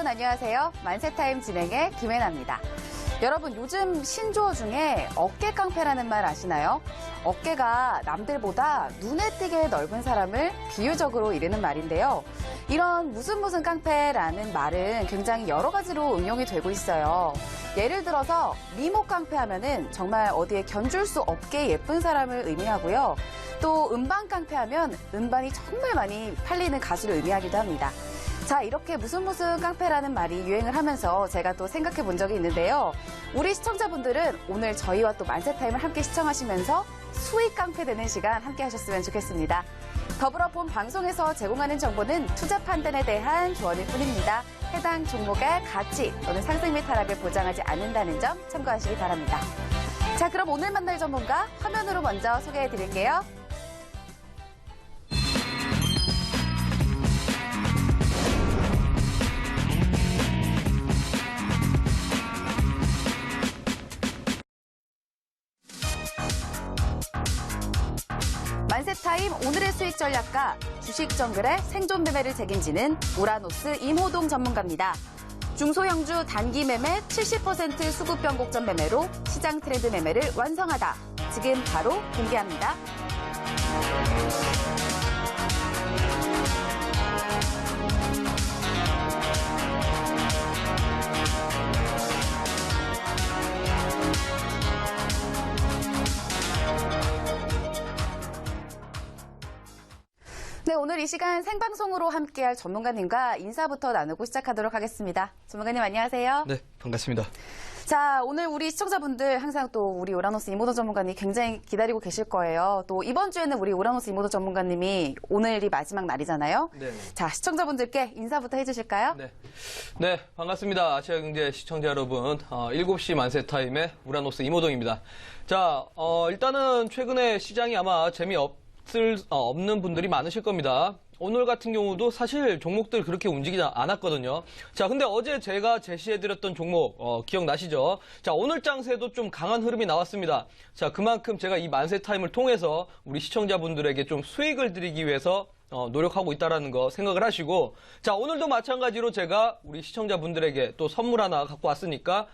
여러분 안녕하세요. 만세타임 진행의 김혜나입니다. 여러분 요즘 신조어 중에 어깨 깡패라는 말 아시나요? 어깨가 남들보다 눈에 띄게 넓은 사람을 비유적으로 이르는 말인데요. 이런 무슨 깡패라는 말은 굉장히 여러 가지로 응용이 되고 있어요. 예를 들어서 미모 깡패 하면은 정말 어디에 견줄 수 없게 예쁜 사람을 의미하고요. 또 음반 깡패 하면 음반이 정말 많이 팔리는 가수를 의미하기도 합니다. 자, 이렇게 무슨 깡패라는 말이 유행을 하면서 제가 또 생각해 본 적이 있는데요. 우리 시청자분들은 오늘 저희와 또 만세타임을 함께 시청하시면서 수익 깡패 되는 시간 함께 하셨으면 좋겠습니다. 더불어 본 방송에서 제공하는 정보는 투자 판단에 대한 조언일 뿐입니다. 해당 종목의 가치 또는 상승 및 하락을 보장하지 않는다는 점 참고하시기 바랍니다. 자, 그럼 오늘 만날 전문가 화면으로 먼저 소개해 드릴게요. 만세타임 오늘의 수익 전략가, 주식 정글의 생존 매매를 책임지는 우라노스 임호동 전문가입니다. 중소형주 단기 매매 70% 수급 변곡점 매매로 시장 트렌드 매매를 완성하다. 지금 바로 공개합니다. 네, 오늘 이 시간 생방송으로 함께할 전문가님과 인사부터 나누고 시작하도록 하겠습니다. 전문가님 안녕하세요. 네, 반갑습니다. 자, 오늘 우리 시청자분들 항상 또 우리 우라노스 임호동 전문가님 굉장히 기다리고 계실 거예요. 또 이번 주에는 우리 우라노스 임호동 전문가님이 오늘이 마지막 날이잖아요. 네. 자, 시청자분들께 인사부터 해주실까요? 네, 반갑습니다. 아시아경제 시청자 여러분. 7시 만세타임의 우라노스 임호동입니다. 자, 일단은 최근에 시장이 아마 없는 분들이 많으실 겁니다. 오늘 같은 경우도 사실 종목들 그렇게 움직이지 않았거든요. 자, 근데 어제 제가 제시해드렸던 종목 기억나시죠? 자, 오늘 장세도 좀 강한 흐름이 나왔습니다. 자, 그만큼 제가 이 만세 타임을 통해서 우리 시청자분들에게 좀 수익을 드리기 위해서 노력하고 있다는 거 생각을 하시고, 자, 오늘도 마찬가지로 제가 우리 시청자분들에게 또 선물 하나 갖고 왔으니까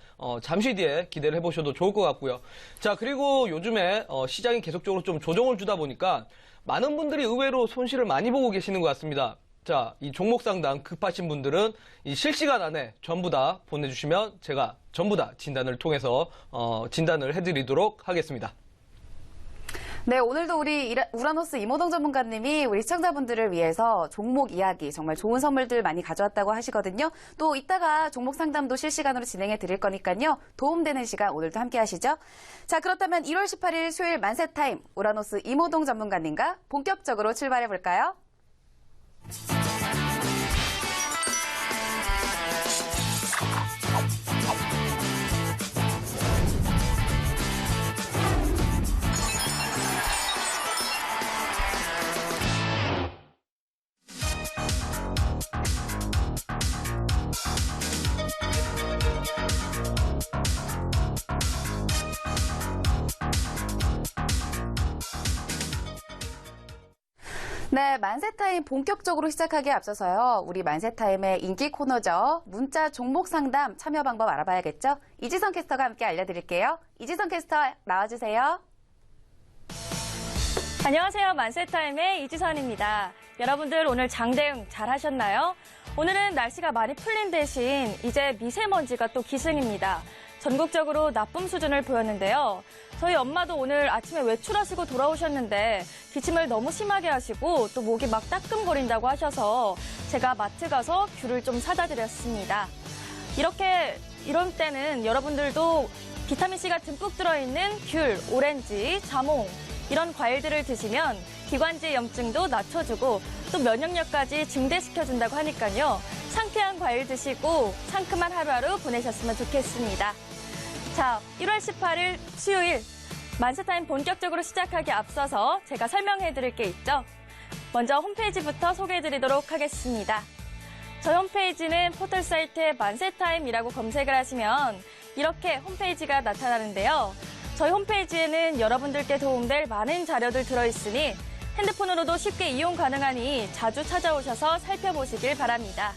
잠시 뒤에 기대를 해보셔도 좋을 것 같고요. 자, 그리고 요즘에 시장이 계속적으로 좀 조정을 주다 보니까 많은 분들이 의외로 손실을 많이 보고 계시는 것 같습니다. 자, 이 종목 상담 급하신 분들은 이 실시간 안에 전부 다 보내주시면 제가 전부 다 진단을 통해서 진단을 해드리도록 하겠습니다. 네, 오늘도 우리 우라노스 임호동 전문가님이 우리 시청자분들을 위해서 종목 이야기, 정말 좋은 선물들 많이 가져왔다고 하시거든요. 또 이따가 종목 상담도 실시간으로 진행해 드릴 거니까요. 도움되는 시간 오늘도 함께 하시죠. 자, 그렇다면 1월 18일 수요일 만세타임 우라노스 임호동 전문가님과 본격적으로 출발해 볼까요? 네, 만세타임 본격적으로 시작하기에 앞서서요. 우리 만세타임의 인기 코너죠. 문자 종목 상담 참여 방법 알아봐야겠죠? 이지선 캐스터가 함께 알려드릴게요. 이지선 캐스터 나와주세요. 안녕하세요. 만세타임의 이지선입니다. 여러분들 오늘 장대응 잘 하셨나요? 오늘은 날씨가 많이 풀린 대신 이제 미세먼지가 또 기승입니다. 전국적으로 나쁨 수준을 보였는데요. 저희 엄마도 오늘 아침에 외출하시고 돌아오셨는데 기침을 너무 심하게 하시고 또 목이 막 따끔거린다고 하셔서 제가 마트 가서 귤을 좀 사다 드렸습니다. 이런 때는 여러분들도 비타민C가 듬뿍 들어있는 귤, 오렌지, 자몽 이런 과일들을 드시면 기관지 염증도 낮춰주고 또 면역력까지 증대시켜준다고 하니까요. 상쾌한 과일 드시고 상큼한 하루하루 보내셨으면 좋겠습니다. 자, 1월 18일 수요일 만세타임 본격적으로 시작하기에 앞서서 제가 설명해드릴 게 있죠. 먼저 홈페이지부터 소개해드리도록 하겠습니다. 저희 홈페이지는 포털 사이트에 만세타임이라고 검색을 하시면 이렇게 홈페이지가 나타나는데요. 저희 홈페이지에는 여러분들께 도움될 많은 자료들 들어있으니 핸드폰으로도 쉽게 이용 가능하니 자주 찾아오셔서 살펴보시길 바랍니다.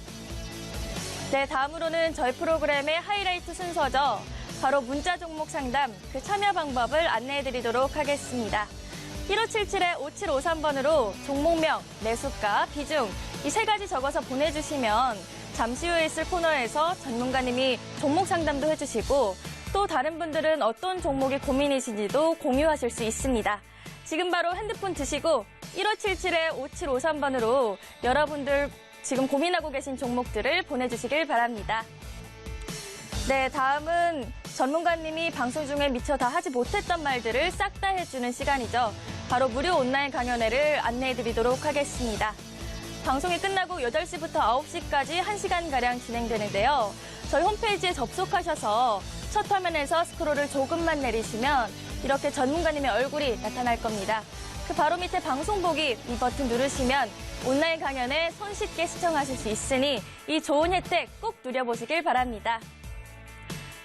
네, 다음으로는 저희 프로그램의 하이라이트 순서죠. 바로 문자 종목 상담, 그 참여 방법을 안내해드리도록 하겠습니다. 1577-5753번으로 종목명, 매수가, 비중 이 세 가지 적어서 보내주시면 잠시 후에 있을 코너에서 전문가님이 종목 상담도 해주시고 또 다른 분들은 어떤 종목이 고민이신지도 공유하실 수 있습니다. 지금 바로 핸드폰 드시고 1577-5753번으로 여러분들 지금 고민하고 계신 종목들을 보내주시길 바랍니다. 네, 다음은 전문가님이 방송 중에 미처 다 하지 못했던 말들을 싹 다 해주는 시간이죠. 바로 무료 온라인 강연회를 안내해드리도록 하겠습니다. 방송이 끝나고 8시부터 9시까지 1시간가량 진행되는데요. 저희 홈페이지에 접속하셔서 첫 화면에서 스크롤을 조금만 내리시면 이렇게 전문가님의 얼굴이 나타날 겁니다. 그 바로 밑에 방송 보기 이 버튼 누르시면 온라인 강연에 손쉽게 시청하실 수 있으니 이 좋은 혜택 꼭 누려보시길 바랍니다.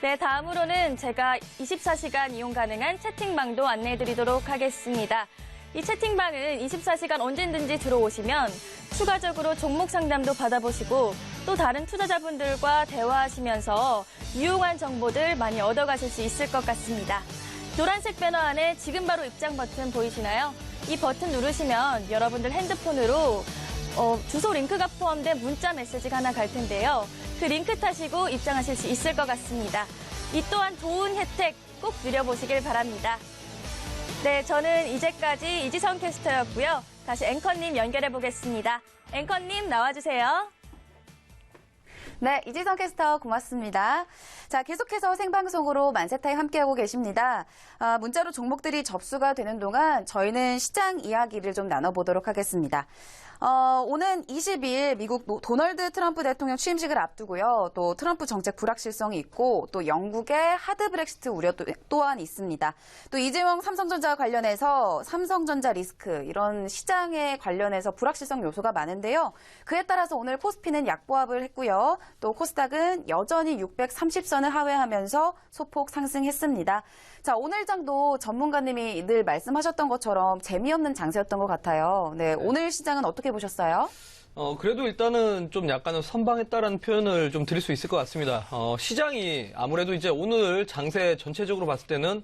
네, 다음으로는 제가 24시간 이용 가능한 채팅방도 안내해드리도록 하겠습니다. 이 채팅방은 24시간 언제든지 들어오시면 추가적으로 종목 상담도 받아보시고 또 다른 투자자분들과 대화하시면서 유용한 정보들 많이 얻어가실 수 있을 것 같습니다. 노란색 배너 안에 지금 바로 입장 버튼 보이시나요? 이 버튼 누르시면 여러분들 핸드폰으로 주소 링크가 포함된 문자 메시지가 하나 갈 텐데요. 그 링크 타시고 입장하실 수 있을 것 같습니다. 이 또한 좋은 혜택 꼭 누려보시길 바랍니다. 네, 저는 이제까지 이지선 캐스터였고요. 다시 앵커님 연결해 보겠습니다. 앵커님 나와주세요. 네, 이지선 캐스터 고맙습니다. 자, 계속해서 생방송으로 만세타임 함께하고 계십니다. 문자로 종목들이 접수가 되는 동안 저희는 시장 이야기를 좀 나눠보도록 하겠습니다. 오는 22일 미국 도널드 트럼프 대통령 취임식을 앞두고요. 또 트럼프 정책 불확실성이 있고 또 영국의 하드 브렉시트 우려 또한 있습니다. 또 이재용 삼성전자와 관련해서 삼성전자 리스크 이런 시장에 관련해서 불확실성 요소가 많은데요. 그에 따라서 오늘 코스피는 약보합을 했고요. 또 코스닥은 여전히 630선을 하회하면서 소폭 상승했습니다. 자, 오늘 장도 전문가님이 늘 말씀하셨던 것처럼 재미없는 장세였던 것 같아요. 네, 오늘 시장은 어떻게 보셨어요? 그래도 일단은 좀 약간은 선방했다라는 표현을 좀 드릴 수 있을 것 같습니다. 시장이 아무래도 이제 오늘 장세 전체적으로 봤을 때는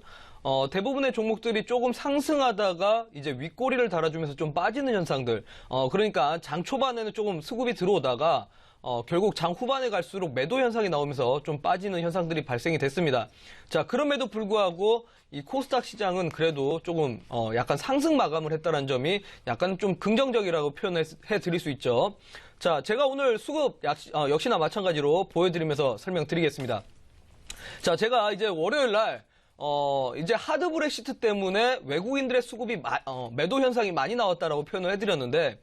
대부분의 종목들이 조금 상승하다가 이제 윗꼬리를 달아주면서 좀 빠지는 현상들. 그러니까 장 초반에는 조금 수급이 들어오다가 결국 장 후반에 갈수록 매도 현상이 나오면서 좀 빠지는 현상들이 발생이 됐습니다. 자, 그럼에도 불구하고 이 코스닥 시장은 그래도 조금 약간 상승 마감을 했다는 점이 약간 좀 긍정적이라고 표현해 드릴 수 있죠. 자, 제가 오늘 수급 역시나 마찬가지로 보여드리면서 설명드리겠습니다. 자, 제가 이제 월요일 날 이제 하드 브렉시트 때문에 외국인들의 수급이 매도 현상이 많이 나왔다라고 표현을 해드렸는데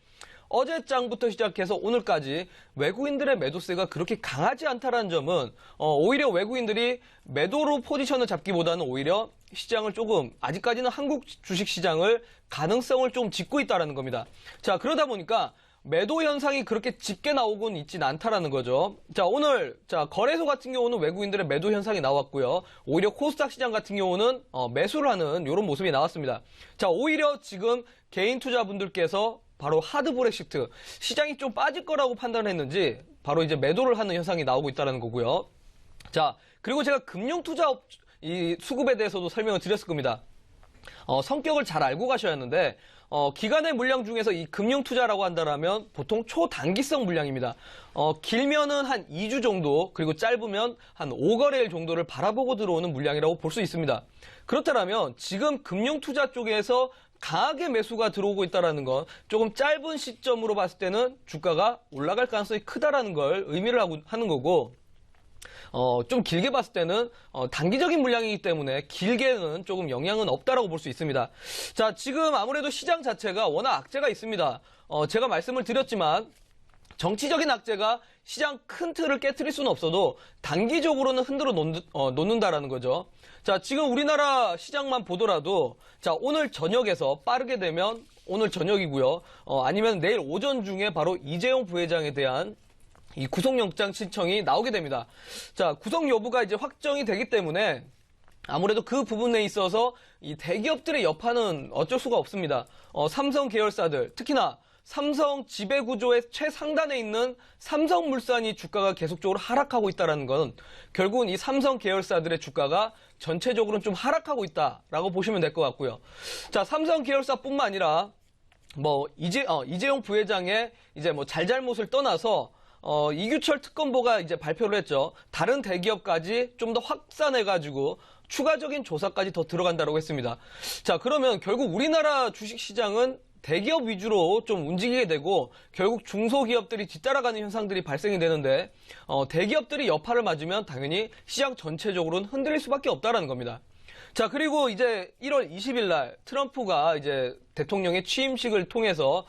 어제 장부터 시작해서 오늘까지 외국인들의 매도세가 그렇게 강하지 않다는 점은 오히려 외국인들이 매도로 포지션을 잡기보다는 오히려 시장을 조금 아직까지는 한국 주식시장을 가능성을 좀 짓고 있다는 겁니다. 자, 그러다 보니까 매도 현상이 그렇게 짙게 나오고는 있진 않다라는 거죠. 자, 오늘 거래소 같은 경우는 외국인들의 매도 현상이 나왔고요. 오히려 코스닥 시장 같은 경우는 매수를 하는 이런 모습이 나왔습니다. 자, 오히려 지금 개인 투자분들께서 바로 하드 브렉시트 시장이 좀 빠질 거라고 판단했는지 바로 이제 매도를 하는 현상이 나오고 있다는 거고요. 자, 그리고 제가 금융투자 이 수급에 대해서도 설명을 드렸을 겁니다. 성격을 잘 알고 가셔야 하는데 기간의 물량 중에서 이 금융투자라고 한다면 보통 초단기성 물량입니다. 길면은 한 2주 정도, 그리고 짧으면 한 5거래일 정도를 바라보고 들어오는 물량이라고 볼 수 있습니다. 그렇다면 지금 금융투자 쪽에서 강하게 매수가 들어오고 있다는 건 조금 짧은 시점으로 봤을 때는 주가가 올라갈 가능성이 크다라는 걸 의미를 하는 거고, 좀 길게 봤을 때는 단기적인 물량이기 때문에 길게는 조금 영향은 없다라고 볼 수 있습니다. 자, 지금 아무래도 시장 자체가 워낙 악재가 있습니다. 제가 말씀을 드렸지만 정치적인 악재가 시장 큰 틀을 깨트릴 수는 없어도 단기적으로는 흔들어 놓는다라는 거죠. 자, 지금 우리나라 시장만 보더라도 자, 오늘 저녁에서 빠르게 되면 오늘 저녁이고요. 아니면 내일 오전 중에 바로 이재용 부회장에 대한 이 구속영장 신청이 나오게 됩니다. 자, 구속 여부가 이제 확정이 되기 때문에 아무래도 그 부분에 있어서 이 대기업들의 여파는 어쩔 수가 없습니다. 삼성 계열사들, 특히나 삼성 지배구조의 최상단에 있는 삼성물산이 주가가 계속적으로 하락하고 있다는 건 결국은 이 삼성 계열사들의 주가가 전체적으로는 좀 하락하고 있다라고 보시면 될 것 같고요. 자, 삼성 계열사뿐만 아니라 이재용 부회장의 이제 잘잘못을 떠나서 이규철 특검보가 이제 발표를 했죠. 다른 대기업까지 좀 더 확산해가지고 추가적인 조사까지 더 들어간다고 했습니다. 자, 그러면 결국 우리나라 주식시장은 대기업 위주로 좀 움직이게 되고 결국 중소기업들이 뒤따라가는 현상들이 발생이 되는데 대기업들이 여파를 맞으면 당연히 시장 전체적으로는 흔들릴 수밖에 없다라는 겁니다. 자, 그리고 이제 1월 20일 날 트럼프가 이제 대통령의 취임식을 통해서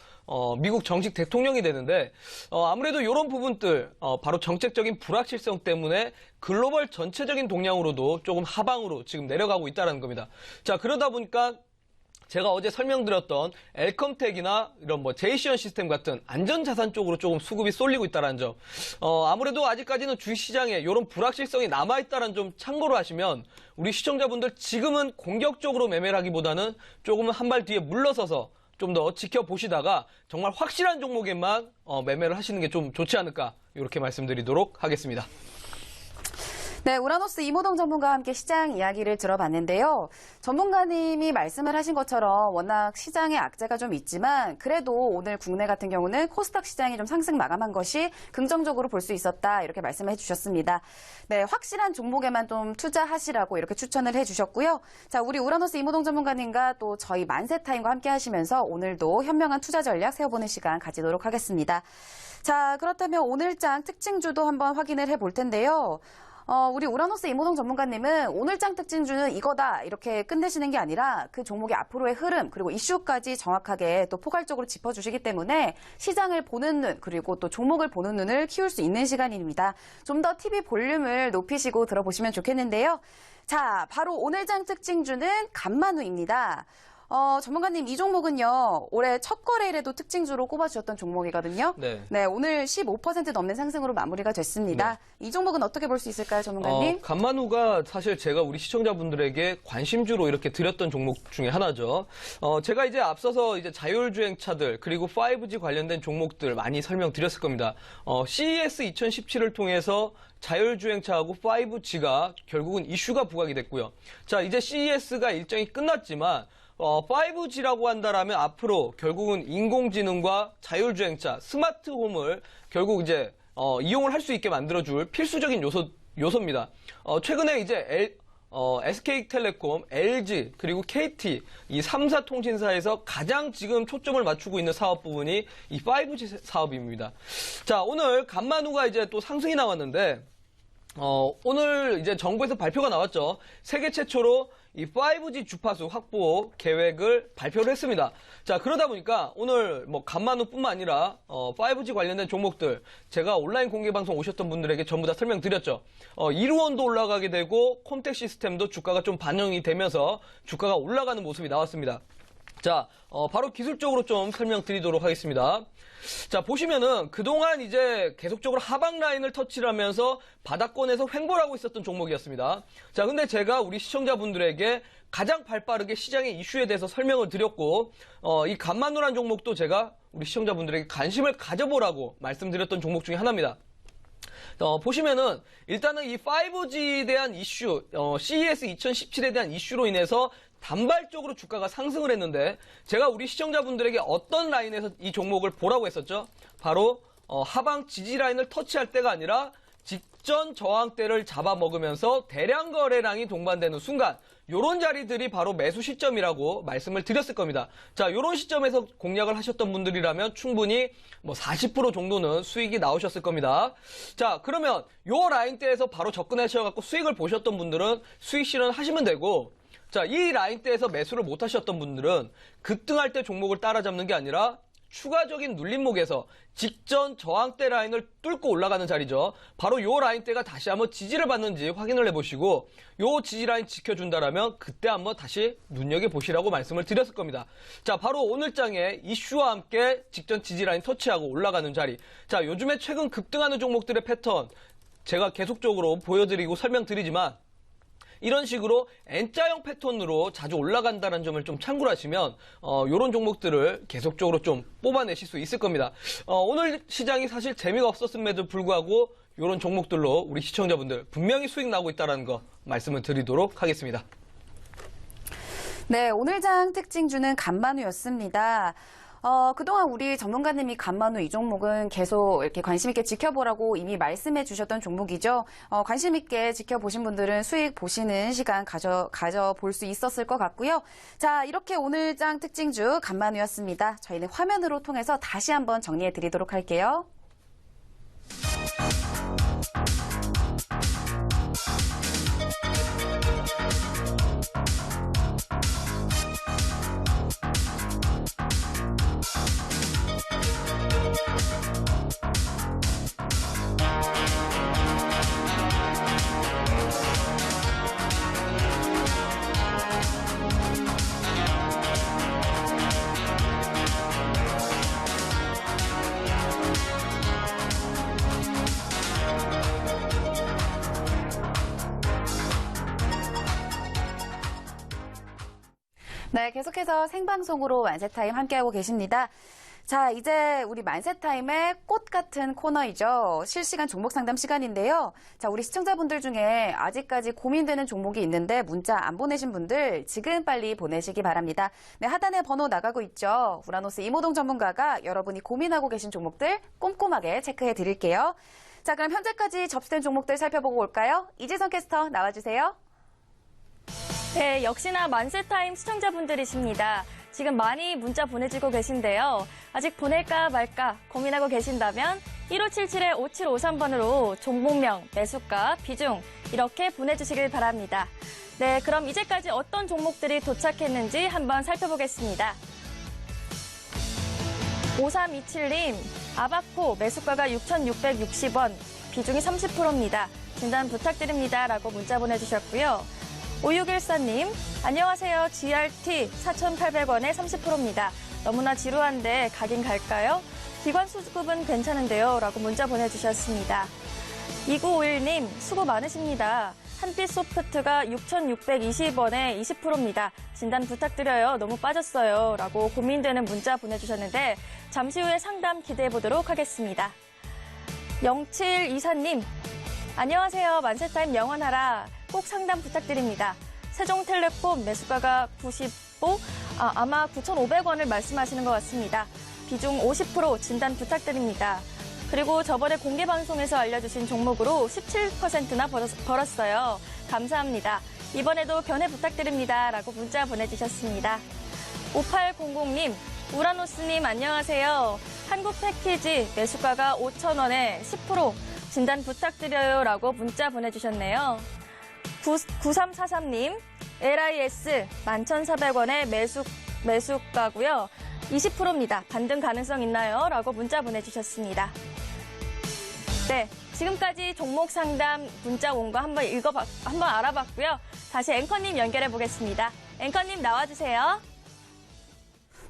미국 정식 대통령이 되는데 아무래도 이런 부분들 바로 정책적인 불확실성 때문에 글로벌 전체적인 동향으로도 조금 하방으로 지금 내려가고 있다는 겁니다. 자, 그러다 보니까 제가 어제 설명드렸던 엘컴텍이나 이런 제이시언 시스템 같은 안전자산 쪽으로 조금 수급이 쏠리고 있다는 점. 아무래도 아직까지는 주식시장에 이런 불확실성이 남아있다는 점 참고로 하시면 우리 시청자분들 지금은 공격적으로 매매를 하기보다는 조금은 한 발 뒤에 물러서서 좀 더 지켜보시다가 정말 확실한 종목에만 매매를 하시는 게 좀 좋지 않을까 이렇게 말씀드리도록 하겠습니다. 네, 우라노스 이모동 전문가와 함께 시장 이야기를 들어봤는데요. 전문가님이 말씀을 하신 것처럼 워낙 시장에 악재가 좀 있지만 그래도 오늘 국내 같은 경우는 코스닥 시장이 좀 상승 마감한 것이 긍정적으로 볼 수 있었다 이렇게 말씀을 해주셨습니다. 네, 확실한 종목에만 좀 투자하시라고 이렇게 추천을 해주셨고요. 자, 우리 우라노스 이모동 전문가님과 또 저희 만세타임과 함께 하시면서 오늘도 현명한 투자 전략 세워보는 시간 가지도록 하겠습니다. 자, 그렇다면 오늘장 특징주도 한번 확인을 해볼 텐데요. 우리 우라노스 이모동 전문가님은 오늘장 특징주는 이거다 이렇게 끝내시는 게 아니라 그 종목의 앞으로의 흐름 그리고 이슈까지 정확하게 또 포괄적으로 짚어주시기 때문에 시장을 보는 눈 그리고 또 종목을 보는 눈을 키울 수 있는 시간입니다. 좀 더 TV 볼륨을 높이시고 들어보시면 좋겠는데요. 자, 바로 오늘장 특징주는 간만우입니다. 전문가님, 이 종목은요, 올해 첫 거래일에도 특징주로 꼽아주셨던 종목이거든요. 네. 오늘 15% 넘는 상승으로 마무리가 됐습니다. 이 종목은 어떻게 볼 수 있을까요, 전문가님? 간만우가 사실 제가 우리 시청자분들에게 관심주로 이렇게 드렸던 종목 중에 하나죠. 제가 이제 앞서서 이제 자율주행차들 그리고 5G 관련된 종목들 많이 설명드렸을 겁니다. CES 2017을 통해서 자율주행차하고 5G가 결국은 이슈가 부각이 됐고요. 자, 이제 CES가 일정이 끝났지만 5G라고 한다라면 앞으로 결국은 인공지능과 자율주행차, 스마트홈을 결국 이제 이용을 할 수 있게 만들어줄 필수적인 요소입니다. 최근에 이제 SK텔레콤, LG, 그리고 KT 이 3사 통신사에서 가장 지금 초점을 맞추고 있는 사업 부분이 이 5G 사업입니다. 자, 오늘 간만우가 이제 또 상승이 나왔는데 오늘 이제 정부에서 발표가 나왔죠. 세계 최초로 이 5G 주파수 확보 계획을 발표를 했습니다. 자, 그러다 보니까 오늘 간만우뿐만 아니라 5G 관련된 종목들 제가 온라인 공개 방송 오셨던 분들에게 전부 다 설명드렸죠. 이루원도 올라가게 되고 콤텍 시스템도 주가가 좀 반영이 되면서 주가가 올라가는 모습이 나왔습니다. 자, 바로 기술적으로 좀 설명드리도록 하겠습니다. 자, 보시면은 그동안 이제 계속적으로 하방 라인을 터치를 하면서 바닥권에서 횡보를 하고 있었던 종목이었습니다. 자, 근데 제가 우리 시청자분들에게 가장 발빠르게 시장의 이슈에 대해서 설명을 드렸고, 이 간만우란 종목도 제가 우리 시청자분들에게 관심을 가져보라고 말씀드렸던 종목 중에 하나입니다. 보시면은 일단은 이 5G에 대한 이슈, CES 2017에 대한 이슈로 인해서 단발적으로 주가가 상승을 했는데 제가 우리 시청자분들에게 어떤 라인에서 이 종목을 보라고 했었죠? 바로 하방 지지 라인을 터치할 때가 아니라 직전 저항대를 잡아먹으면서 대량 거래량이 동반되는 순간 요런 자리들이 바로 매수 시점이라고 말씀을 드렸을 겁니다. 자, 요런 시점에서 공략을 하셨던 분들이라면 충분히 40% 정도는 수익이 나오셨을 겁니다. 자, 그러면 요 라인대에서 바로 접근하셔갖고 수익을 보셨던 분들은 수익 실현하시면 되고, 자, 이 라인대에서 매수를 못 하셨던 분들은 급등할 때 종목을 따라잡는 게 아니라 추가적인 눌림목에서 직전 저항대 라인을 뚫고 올라가는 자리죠. 바로 요 라인대가 다시 한번 지지를 받는지 확인을 해보시고 요 지지 라인 지켜준다라면 그때 한번 다시 눈여겨보시라고 말씀을 드렸을 겁니다. 자, 바로 오늘장에 이슈와 함께 직전 지지 라인 터치하고 올라가는 자리. 자, 요즘에 최근 급등하는 종목들의 패턴 제가 계속적으로 보여드리고 설명드리지만 이런 식으로 N자형 패턴으로 자주 올라간다는 점을 좀 참고를 하시면 이런 종목들을 계속적으로 좀 뽑아내실 수 있을 겁니다. 오늘 시장이 사실 재미가 없었음에도 불구하고 이런 종목들로 우리 시청자분들 분명히 수익 나고 있다는 거 말씀을 드리도록 하겠습니다. 네, 오늘 장 특징주는 간만우였습니다. 그동안 우리 전문가님이 간만우 이 종목은 계속 이렇게 관심 있게 지켜보라고 이미 말씀해 주셨던 종목이죠. 관심 있게 지켜보신 분들은 수익 보시는 시간 가져볼 수 있었을 것 같고요. 자, 이렇게 오늘 장 특징주 간만우였습니다. 저희는 화면으로 통해서 다시 한번 정리해 드리도록 할게요. 네, 계속해서 생방송으로 만세타임 함께하고 계십니다. 자, 이제 우리 만세타임의 꽃 같은 코너이죠. 실시간 종목 상담 시간인데요. 자, 우리 시청자분들 중에 아직까지 고민되는 종목이 있는데 문자 안 보내신 분들 지금 빨리 보내시기 바랍니다. 네, 하단에 번호 나가고 있죠. 우라노스 이모동 전문가가 여러분이 고민하고 계신 종목들 꼼꼼하게 체크해 드릴게요. 자, 그럼 현재까지 접수된 종목들 살펴보고 올까요? 이재선 캐스터 나와주세요. 네, 역시나 만세타임 시청자분들이십니다. 지금 많이 문자 보내주고 계신데요. 아직 보낼까 말까 고민하고 계신다면 1577-5753번으로 종목명, 매수가, 비중 이렇게 보내주시길 바랍니다. 네, 그럼 이제까지 어떤 종목들이 도착했는지 한번 살펴보겠습니다. 5327님, 아바코 매수가가 6,660원, 비중이 30%입니다. 진단 부탁드립니다. 라고 문자 보내주셨고요. 5614님, 안녕하세요. GRT 4,800원에 30%입니다. 너무나 지루한데 가긴 갈까요? 기관 수급은 괜찮은데요. 라고 문자 보내주셨습니다. 2951님, 수고 많으십니다. 한빛소프트가 6,620원에 20%입니다. 진단 부탁드려요. 너무 빠졌어요. 라고 고민되는 문자 보내주셨는데 잠시 후에 상담 기대해보도록 하겠습니다. 0724님, 안녕하세요. 만세타임 영원하라. 꼭 상담 부탁드립니다. 세종텔레콤 매수가가 95, 아마 9,500원을 말씀하시는 것 같습니다. 비중 50% 진단 부탁드립니다. 그리고 저번에 공개방송에서 알려주신 종목으로 17%나 벌었어요. 감사합니다. 이번에도 변해 부탁드립니다. 라고 문자 보내주셨습니다. 5800님, 우라노스님 안녕하세요. 한국 패키지 매수가가 5,000원에 10% 진단 부탁드려요. 라고 문자 보내주셨네요. 9343님, LIS 11,400원에 매수가고요. 20%입니다. 반등 가능성 있나요? 라고 문자 보내주셨습니다. 네, 지금까지 종목 상담 문자 온 거 한번 알아봤고요. 다시 앵커님 연결해 보겠습니다. 앵커님 나와주세요.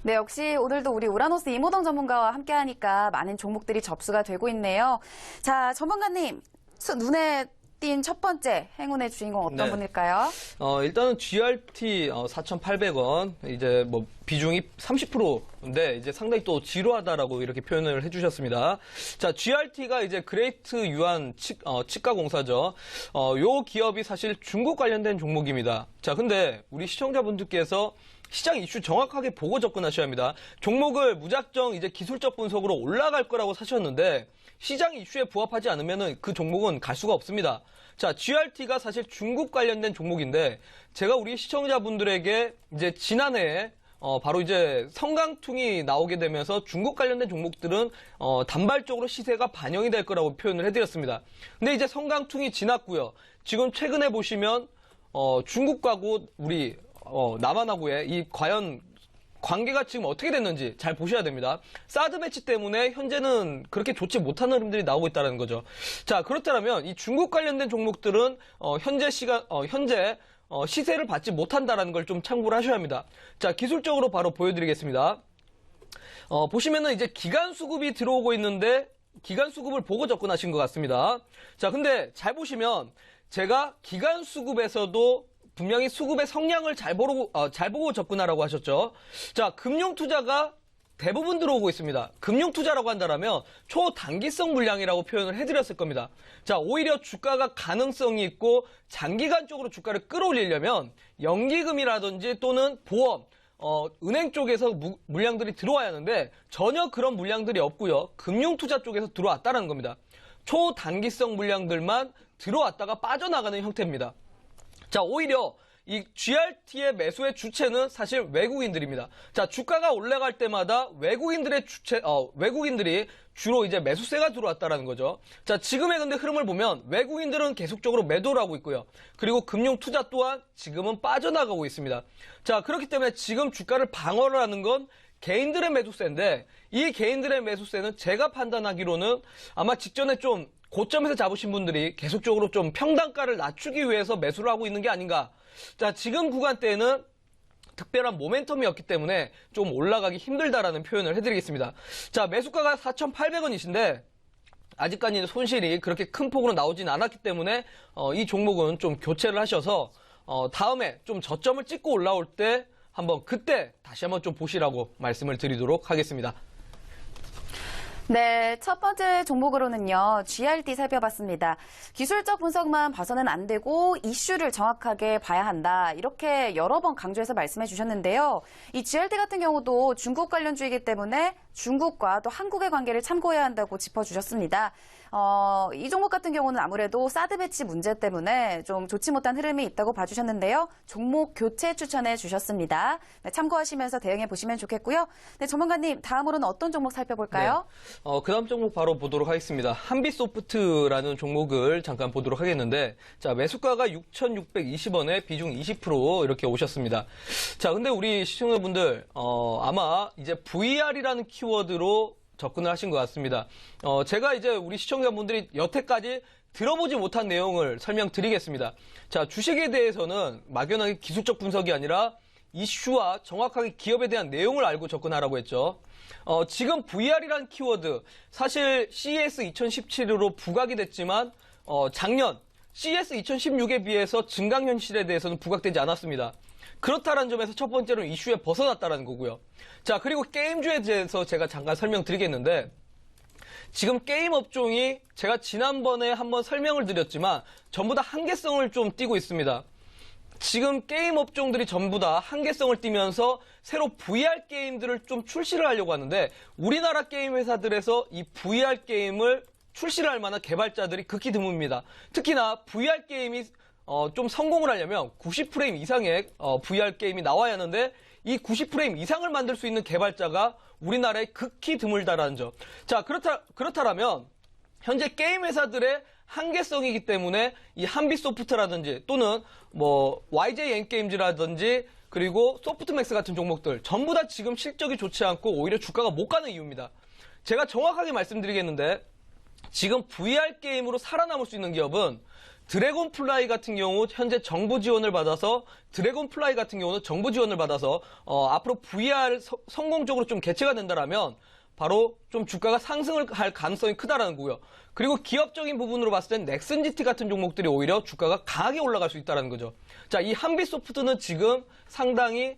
네, 역시 오늘도 우리 우라노스 이모동 전문가와 함께하니까 많은 종목들이 접수가 되고 있네요. 자, 전문가님, 눈에 띈 첫 번째 행운의 주인공 어떤 분일까요? 일단은 GRT 4,800원 이제 뭐 비중이 30%인데 이제 상당히 또 지루하다라고 이렇게 표현을 해주셨습니다. 자, GRT가 이제 그레이트 유한 치과공사죠. 요 기업이 사실 중국 관련된 종목입니다. 자, 근데 우리 시청자분들께서 시장 이슈 정확하게 보고 접근하셔야 합니다. 종목을 무작정 이제 기술적 분석으로 올라갈 거라고 사셨는데 시장 이슈에 부합하지 않으면은 그 종목은 갈 수가 없습니다. 자, GRT가 사실 중국 관련된 종목인데 제가 우리 시청자분들에게 이제 지난해에 바로 이제 성강퉁이 나오게 되면서 중국 관련된 종목들은 단발적으로 시세가 반영이 될 거라고 표현을 해드렸습니다. 근데 이제 성강퉁이 지났고요. 지금 최근에 보시면 중국하고 우리 남한하고의 이 과연 관계가 지금 어떻게 됐는지 잘 보셔야 됩니다. 사드 배치 때문에 현재는 그렇게 좋지 못한 흐름들이 나오고 있다는 거죠. 자, 그렇다면 이 중국 관련된 종목들은 현재 시세를 받지 못한다는 걸 좀 참고를 하셔야 합니다. 자, 기술적으로 바로 보여드리겠습니다. 보시면은 이제 기간 수급이 들어오고 있는데 기간 수급을 보고 접근하신 것 같습니다. 자, 근데 잘 보시면 제가 기간 수급에서도 분명히 수급의 성향을 잘 보고 접근하라고 하셨죠. 자, 금융투자가 대부분 들어오고 있습니다. 금융투자라고 한다면 초단기성 물량이라고 표현을 해드렸을 겁니다. 자, 오히려 주가가 가능성이 있고 장기간적으로 주가를 끌어올리려면 연기금이라든지 또는 보험, 은행 쪽에서 물량들이 들어와야 하는데 전혀 그런 물량들이 없고요. 금융투자 쪽에서 들어왔다는 겁니다. 초단기성 물량들만 들어왔다가 빠져나가는 형태입니다. 자, 오히려 이 GRT의 매수의 주체는 사실 외국인들입니다. 자, 주가가 올라갈 때마다 외국인들이 주로 이제 매수세가 들어왔다라는 거죠. 자, 지금의 근데 흐름을 보면 외국인들은 계속적으로 매도를 하고 있고요. 그리고 금융 투자 또한 지금은 빠져나가고 있습니다. 자, 그렇기 때문에 지금 주가를 방어를 하는 건 개인들의 매수세인데 이 개인들의 매수세는 제가 판단하기로는 아마 직전에 좀 고점에서 잡으신 분들이 계속적으로 좀 평단가를 낮추기 위해서 매수를 하고 있는 게 아닌가. 자, 지금 구간대에는 특별한 모멘텀이었기 때문에 좀 올라가기 힘들다라는 표현을 해드리겠습니다. 자, 매수가가 4,800원이신데 아직까지 손실이 그렇게 큰 폭으로 나오진 않았기 때문에 이 종목은 좀 교체를 하셔서 다음에 좀 저점을 찍고 올라올 때 그때 다시 한번 좀 보시라고 말씀을 드리도록 하겠습니다. 네, 첫 번째 종목으로는요, GRT 살펴봤습니다. 기술적 분석만 봐서는 안 되고 이슈를 정확하게 봐야 한다. 이렇게 여러 번 강조해서 말씀해 주셨는데요. 이 GRT 같은 경우도 중국 관련주이기 때문에 중국과 또 한국의 관계를 참고해야 한다고 짚어주셨습니다. 이 종목 같은 경우는 아무래도 사드 배치 문제 때문에 좀 좋지 못한 흐름이 있다고 봐주셨는데요. 종목 교체 추천해 주셨습니다. 네, 참고하시면서 대응해 보시면 좋겠고요. 네, 전문가님, 다음으로는 어떤 종목 살펴볼까요? 네. 그 다음 종목 바로 보도록 하겠습니다. 한빛소프트라는 종목을 잠깐 보도록 하겠는데, 자, 매수가가 6,620원에 비중 20% 이렇게 오셨습니다. 자, 근데 우리 시청자분들, 아마 이제 VR이라는 키워드로 접근을 하신 것 같습니다. 제가 이제 우리 시청자분들이 여태까지 들어보지 못한 내용을 설명드리겠습니다. 자, 주식에 대해서는 막연하게 기술적 분석이 아니라 이슈와 정확하게 기업에 대한 내용을 알고 접근하라고 했죠. 지금 VR이라는 키워드, 사실 CES 2017으로 부각이 됐지만 작년 CES 2016에 비해서 증강현실에 대해서는 부각되지 않았습니다. 그렇다는 점에서 첫 번째로는 이슈에 벗어났다는 거고요. 자, 그리고 게임주에 대해서 제가 잠깐 설명드리겠는데, 지금 게임 업종이 제가 지난번에 한번 설명을 드렸지만 전부 다 한계성을 좀 띠고 있습니다. 지금 게임 업종들이 전부 다 한계성을 띠면서 새로 VR 게임들을 좀 출시를 하려고 하는데, 우리나라 게임 회사들에서 이 VR 게임을 출시를 할 만한 개발자들이 극히 드뭅니다. 특히나 VR 게임이 좀 성공을 하려면 90프레임 이상의 VR 게임이 나와야 하는데, 이 90프레임 이상을 만들 수 있는 개발자가 우리나라에 극히 드물다라는 점. 자, 그렇다면 현재 게임 회사들의 한계성이기 때문에 이 한빛소프트라든지 또는 뭐 YJ 엔게임즈라든지 그리고 소프트맥스 같은 종목들 전부 다 지금 실적이 좋지 않고 오히려 주가가 못 가는 이유입니다. 제가 정확하게 말씀드리겠는데, 지금 VR 게임으로 살아남을 수 있는 기업은 드래곤플라이 같은 경우 현재 정부 지원을 받아서 앞으로 VR 성공적으로 좀 개최가 된다라면 바로 좀 주가가 상승을 할 가능성이 크다라는 거고요. 그리고 기업적인 부분으로 봤을 땐 넥슨GT 같은 종목들이 오히려 주가가 강하게 올라갈 수 있다는 거죠. 자, 이 한빛소프트는 지금 상당히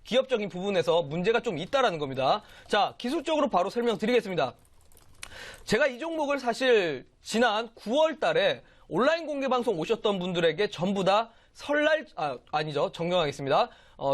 기업적인 부분에서 문제가 좀 있다라는 겁니다. 자, 기술적으로 바로 설명드리겠습니다. 제가 이 종목을 사실 지난 9월 달에 온라인 공개 방송 오셨던 분들에게 전부 다 정정하겠습니다.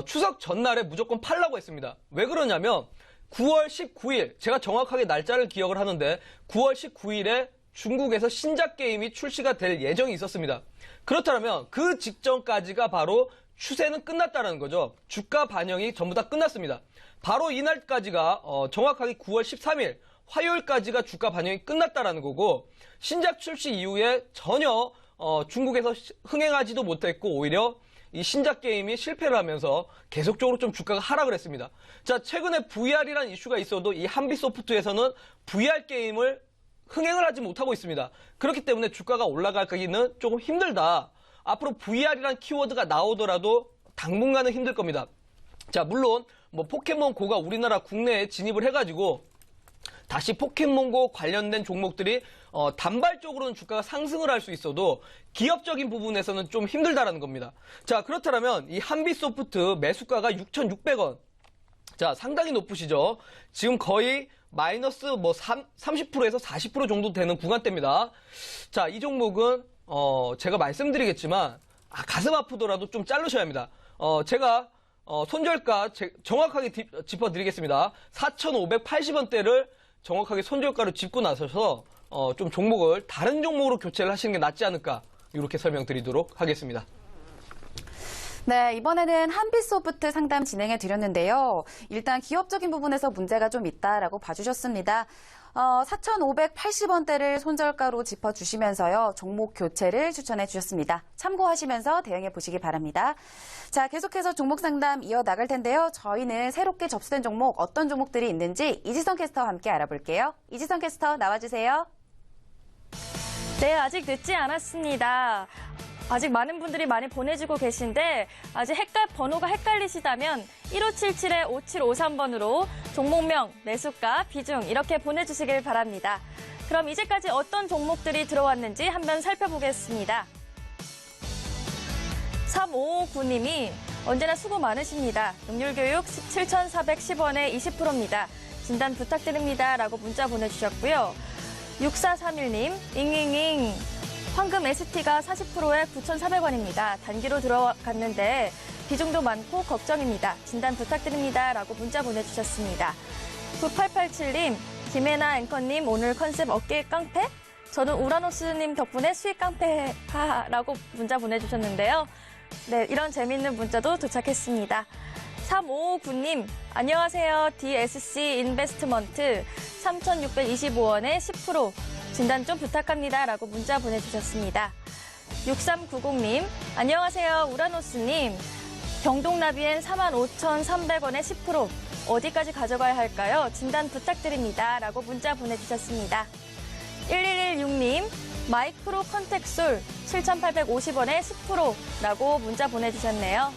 추석 전날에 무조건 팔라고 했습니다. 왜 그러냐면 9월 19일, 제가 정확하게 날짜를 기억을 하는데 9월 19일에 중국에서 신작 게임이 출시가 될 예정이 있었습니다. 그렇다면 그 직전까지가 바로 추세는 끝났다는 거죠. 주가 반영이 전부 다 끝났습니다. 바로 이날까지가 정확하게 9월 13일, 화요일까지가 주가 반영이 끝났다라는 거고, 신작 출시 이후에 전혀 중국에서 흥행하지도 못했고 오히려 이 신작 게임이 실패를 하면서 계속적으로 좀 주가가 하락을 했습니다. 자, 최근에 VR이라는 이슈가 있어도 이 한빛소프트에서는 VR 게임을 흥행을 하지 못하고 있습니다. 그렇기 때문에 주가가 올라가기는 조금 힘들다. 앞으로 VR이라는 키워드가 나오더라도 당분간은 힘들 겁니다. 자, 물론 뭐 포켓몬고가 우리나라 국내에 진입을 해가지고 다시 포켓몬고 관련된 종목들이 단발적으로는 주가가 상승을 할 수 있어도 기업적인 부분에서는 좀 힘들다라는 겁니다. 자, 그렇다면 이 한빛소프트 매수가가 6,600원. 자, 상당히 높으시죠? 지금 거의 마이너스 30%에서 40% 정도 되는 구간대입니다. 자, 이 종목은, 제가 말씀드리겠지만, 가슴 아프더라도 좀 자르셔야 합니다. 제가, 손절가 정확하게 짚어드리겠습니다. 4,580원대를 정확하게 손절가로 짚고 나서서, 좀 종목을 다른 종목으로 교체를 하시는 게 낫지 않을까, 이렇게 설명드리도록 하겠습니다. 네, 이번에는 한빛소프트 상담 진행해 드렸는데요. 일단 기업적인 부분에서 문제가 좀 있다라고 봐주셨습니다. 4,580원대를 손절가로 짚어주시면서요. 종목 교체를 추천해 주셨습니다. 참고하시면서 대응해 보시기 바랍니다. 자, 계속해서 종목 상담 이어나갈 텐데요. 저희는 새롭게 접수된 종목 어떤 종목들이 있는지 이지선 캐스터와 함께 알아볼게요. 이지선 캐스터 나와주세요. 네, 아직 늦지 않았습니다. 아직 많은 분들이 많이 보내주고 계신데 아직 번호가 헷갈리시다면 1577-5753번으로 종목명, 매수가, 비중 이렇게 보내주시길 바랍니다. 그럼 이제까지 어떤 종목들이 들어왔는지 한번 살펴보겠습니다. 3559님이 언제나 수고 많으십니다. 능률교육 7,410원에 20%입니다. 진단 부탁드립니다. 라고 문자 보내주셨고요. 6431님, 잉잉잉. 황금 ST가 40%에 9,400원입니다. 단기로 들어갔는데 비중도 많고 걱정입니다. 진단 부탁드립니다. 라고 문자 보내주셨습니다. 9887님, 김혜나 앵커님 오늘 컨셉 어깨 깡패? 저는 우라노스님 덕분에 수익 깡패 하라고 문자 보내주셨는데요. 네, 이런 재미있는 문자도 도착했습니다. 3559님, 안녕하세요. DSC 인베스트먼트 3,625원에 10%. 진단 좀 부탁합니다. 라고 문자 보내주셨습니다. 6390님, 안녕하세요. 우라노스님. 경동나비엔 45,300원에 10%. 어디까지 가져가야 할까요? 진단 부탁드립니다. 라고 문자 보내주셨습니다. 1116님, 마이크로 컨택솔 7,850원에 10% 라고 문자 보내주셨네요.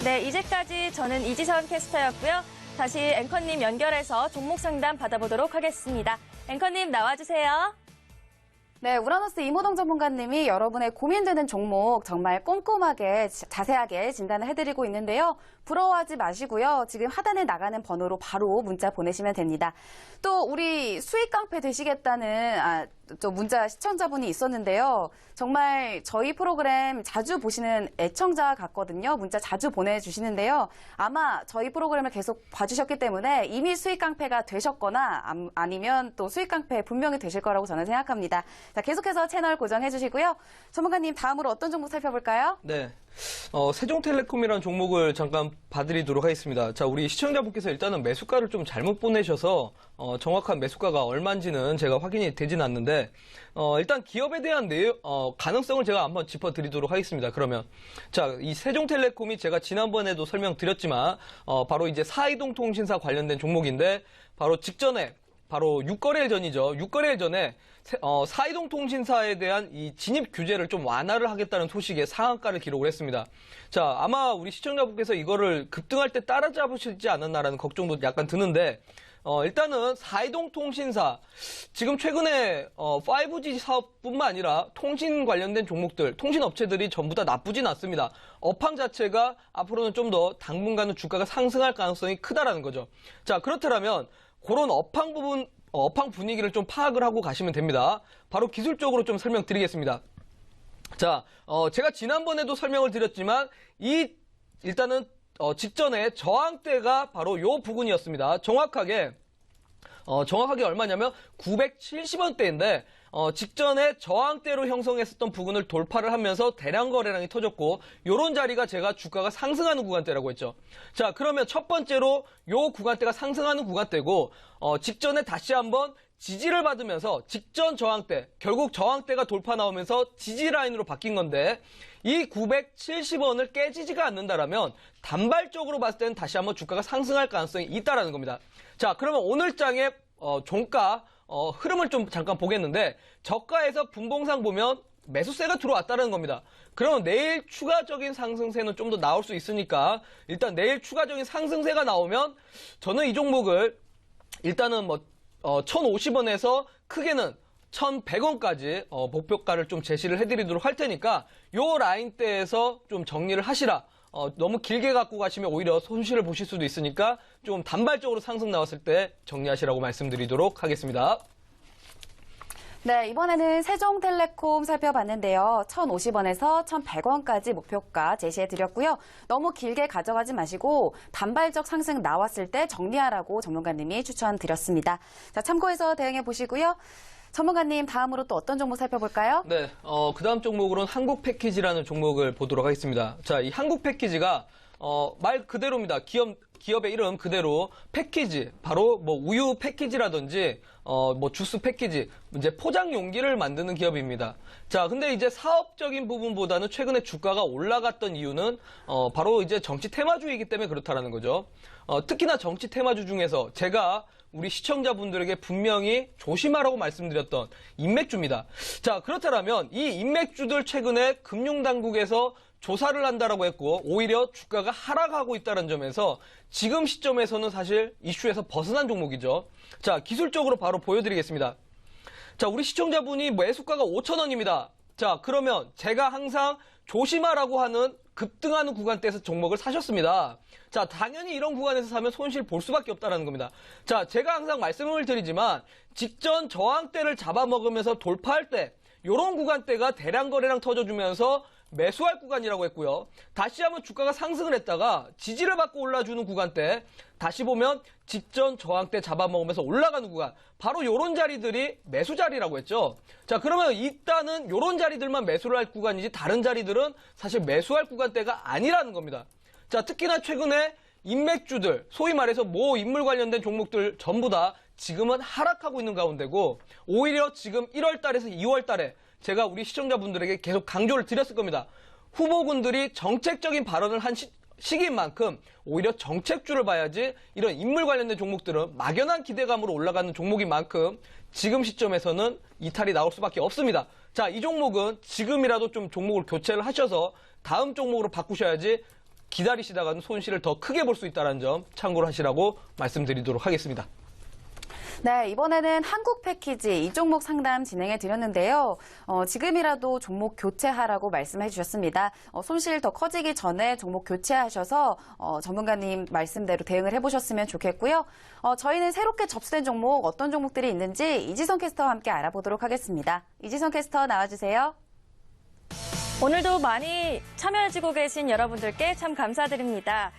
네, 이제까지 저는 이지선 캐스터였고요. 다시 앵커님 연결해서 종목 상담 받아보도록 하겠습니다. 앵커님 나와주세요. 네, 우라노스 이모동 전문가님이 여러분의 고민되는 종목 정말 꼼꼼하게 자세하게 진단을 해드리고 있는데요. 부러워하지 마시고요. 지금 하단에 나가는 번호로 바로 문자 보내시면 됩니다. 또 우리 수익 깡패 되시겠다는 또 문자 시청자분이 있었는데요. 정말 저희 프로그램 자주 보시는 애청자 같거든요. 문자 자주 보내주시는데요. 아마 저희 프로그램을 계속 봐주셨기 때문에 이미 수익 깡패가 되셨거나 아니면 또 수익 깡패 분명히 되실 거라고 저는 생각합니다. 자, 계속해서 채널 고정해 주시고요. 전문가님 다음으로 어떤 종목 살펴볼까요? 네. 세종텔레콤이라는 종목을 잠깐 봐드리도록 하겠습니다. 자, 우리 시청자분께서 일단은 매수가를 좀 잘못 보내셔서 정확한 매수가가 얼마인지는 제가 확인이 되진 않는데 일단 기업에 대한 가능성을 제가 한번 짚어드리도록 하겠습니다. 그러면 자, 이 세종텔레콤이 제가 지난번에도 설명드렸지만 바로 이제 사이동 통신사 관련된 종목인데 바로 직전에 바로 6거래일 전이죠. 6거래일 전에 사이동 통신사에 대한 이 진입 규제를 좀 완화를 하겠다는 소식에 상한가를 기록을 했습니다. 자, 아마 우리 시청자분께서 이거를 급등할 때 따라잡으실지 않았나라는 걱정도 약간 드는데 일단은 사이동 통신사 지금 최근에 5G 사업뿐만 아니라 통신 관련된 종목들, 통신 업체들이 전부 다 나쁘진 않습니다. 업황 자체가 앞으로는 좀 더 당분간은 주가가 상승할 가능성이 크다라는 거죠. 자, 그렇다면 그런 업황 분위기를 좀 파악을 하고 가시면 됩니다. 바로 기술적으로 좀 설명드리겠습니다. 자, 제가 지난번에도 설명을 드렸지만 일단은 직전에 저항대가 바로 요 부근이었습니다. 정확하게 얼마냐면 970원대인데 직전에 저항대로 형성했었던 부근을 돌파를 하면서 대량 거래량이 터졌고 요런 자리가 제가 주가가 상승하는 구간대라고 했죠. 자, 그러면 첫 번째로 요 구간대가 상승하는 구간대고 직전에 다시 한번 지지를 받으면서 직전 저항대, 결국 저항대가 돌파 나오면서 지지 라인으로 바뀐 건데 이 970원을 깨지지가 않는다라면 단발적으로 봤을 때는 다시 한번 주가가 상승할 가능성이 있다라는 겁니다. 자, 그러면 오늘 장의 종가 흐름을 좀 잠깐 보겠는데 저가에서 분봉상 보면 매수세가 들어왔다는 겁니다. 그러면 내일 추가적인 상승세는 좀 더 나올 수 있으니까 일단 내일 추가적인 상승세가 나오면 저는 이 종목을 일단은 1,050원에서 크게는 1,100원까지 목표가를 좀 제시를 해드리도록 할 테니까 요 라인대에서 좀 정리를 하시라. 너무 길게 갖고 가시면 오히려 손실을 보실 수도 있으니까 좀 단발적으로 상승 나왔을 때 정리하시라고 말씀드리도록 하겠습니다. 네, 이번에는 세종텔레콤 살펴봤는데요. 1,050원에서 1,100원까지 목표가 제시해드렸고요. 너무 길게 가져가지 마시고 단발적 상승 나왔을 때 정리하라고 전문가님이 추천드렸습니다. 자, 참고해서 대응해 보시고요. 전문가님, 다음으로 또 어떤 종목 살펴볼까요? 네, 그 다음 종목으로는 한국 패키지라는 종목을 보도록 하겠습니다. 자, 이 한국 패키지가, 말 그대로입니다. 기업의 이름 그대로 패키지, 바로 뭐 우유 패키지라든지, 뭐 주스 패키지, 이제 포장 용기를 만드는 기업입니다. 자, 근데 이제 사업적인 부분보다는 최근에 주가가 올라갔던 이유는, 바로 이제 정치 테마주이기 때문에 그렇다라는 거죠. 특히나 정치 테마주 중에서 제가 우리 시청자분들에게 분명히 조심하라고 말씀드렸던 인맥주입니다. 자, 그렇다면 이 인맥주들 최근에 금융당국에서 조사를 한다라고 했고 오히려 주가가 하락하고 있다는 점에서 지금 시점에서는 사실 이슈에서 벗어난 종목이죠. 자, 기술적으로 바로 보여드리겠습니다. 자, 우리 시청자분이 매수가가 5,000원입니다. 자, 그러면 제가 항상 조심하라고 하는 급등하는 구간대에서 종목을 사셨습니다. 자, 당연히 이런 구간에서 사면 손실 볼 수밖에 없다는 겁니다. 자, 제가 항상 말씀을 드리지만 직전 저항대를 잡아먹으면서 돌파할 때 이런 구간대가 대량 거래량 터져주면서 매수할 구간이라고 했고요. 다시 한번 주가가 상승을 했다가 지지를 받고 올라주는 구간대, 다시 보면 직전 저항대 잡아먹으면서 올라가는 구간, 바로 이런 자리들이 매수 자리라고 했죠. 자, 그러면 일단은 이런 자리들만 매수를 할 구간이지 다른 자리들은 사실 매수할 구간대가 아니라는 겁니다. 자, 특히나 최근에 인맥주들, 소위 말해서 모 인물 관련된 종목들 전부 다 지금은 하락하고 있는 가운데고 오히려 지금 1월 달에서 2월 달에 제가 우리 시청자분들에게 계속 강조를 드렸을 겁니다. 후보군들이 정책적인 발언을 한 시기인 만큼 오히려 정책주를 봐야지 이런 인물 관련된 종목들은 막연한 기대감으로 올라가는 종목인 만큼 지금 시점에서는 이탈이 나올 수밖에 없습니다. 자, 이 종목은 지금이라도 좀 종목을 교체를 하셔서 다음 종목으로 바꾸셔야지 기다리시다가는 손실을 더 크게 볼 수 있다는 점 참고를 하시라고 말씀드리도록 하겠습니다. 네, 이번에는 한국 패키지 이 종목 상담 진행해 드렸는데요. 지금이라도 종목 교체하라고 말씀해 주셨습니다. 손실 더 커지기 전에 종목 교체하셔서 전문가님 말씀대로 대응을 해보셨으면 좋겠고요. 저희는 새롭게 접수된 종목 어떤 종목들이 있는지 이지선 캐스터와 함께 알아보도록 하겠습니다. 이지선 캐스터 나와주세요. 오늘도 많이 참여해주고 계신 여러분들께 참 감사드립니다.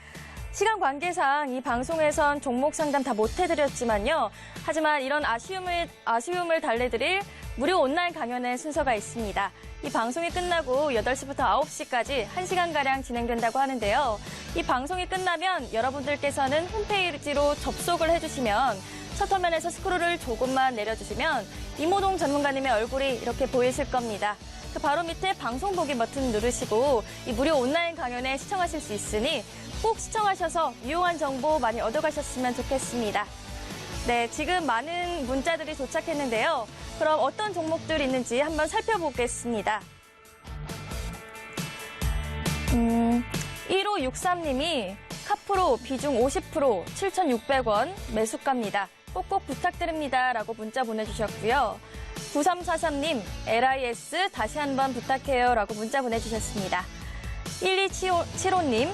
시간 관계상 이 방송에선 종목 상담 다 못해드렸지만요. 하지만 이런 아쉬움을 달래드릴 무료 온라인 강연의 순서가 있습니다. 이 방송이 끝나고 8시부터 9시까지 1시간가량 진행된다고 하는데요. 이 방송이 끝나면 여러분들께서는 홈페이지로 접속을 해주시면 셔터면에서 스크롤을 조금만 내려주시면 이모동 전문가님의 얼굴이 이렇게 보이실 겁니다. 그 바로 밑에 방송 보기 버튼 누르시고 이 무료 온라인 강연에 시청하실 수 있으니 꼭 시청하셔서 유용한 정보 많이 얻어가셨으면 좋겠습니다. 네, 지금 많은 문자들이 도착했는데요. 그럼 어떤 종목들이 있는지 한번 살펴보겠습니다. 1563님이 카프로 비중 50% 7,600원 매수가입니다. 꼭꼭 부탁드립니다. 라고 문자 보내주셨고요. 9343님 LIS 다시 한번 부탁해요. 라고 문자 보내주셨습니다. 1275님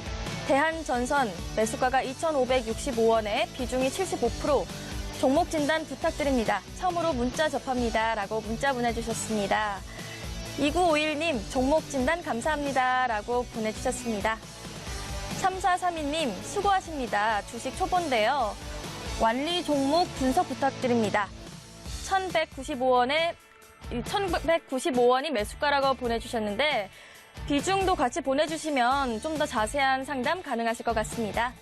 대한전선 매수가가 2,565원에 비중이 75% 종목 진단 부탁드립니다. 처음으로 문자 접합니다. 라고 문자 보내주셨습니다. 2951님 종목 진단 감사합니다. 라고 보내주셨습니다. 3432님 수고하십니다. 주식 초보인데요. 완리 종목 분석 부탁드립니다. 1,195원이 매수가라고 보내주셨는데 비중도 같이 보내주시면 좀 더 자세한 상담 가능하실 것 같습니다.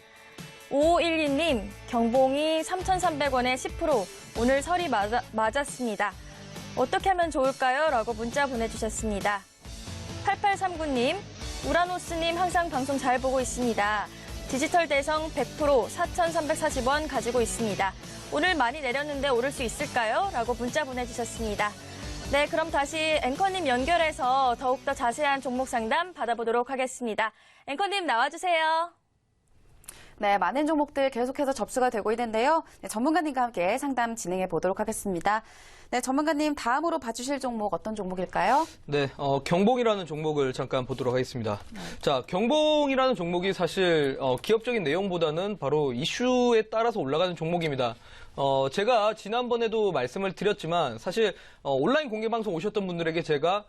5512님, 경봉이 3,300원에 10%, 오늘 설이 맞았습니다. 어떻게 하면 좋을까요? 라고 문자 보내주셨습니다. 8839님, 우라노스님 항상 방송 잘 보고 있습니다. 디지털 대성 100% 4,340원 가지고 있습니다. 오늘 많이 내렸는데 오를 수 있을까요? 라고 문자 보내주셨습니다. 네, 그럼 다시 앵커님 연결해서 더욱더 자세한 종목 상담 받아보도록 하겠습니다. 앵커님 나와주세요. 네, 많은 종목들 계속해서 접수가 되고 있는데요. 네, 전문가님과 함께 상담 진행해 보도록 하겠습니다. 네, 전문가님 다음으로 봐주실 종목 어떤 종목일까요? 네, 경봉이라는 종목을 잠깐 보도록 하겠습니다. 자, 경봉이라는 종목이 사실 기업적인 내용보다는 바로 이슈에 따라서 올라가는 종목입니다. 제가 지난번에도 말씀을 드렸지만 사실 온라인 공개방송 오셨던 분들에게 제가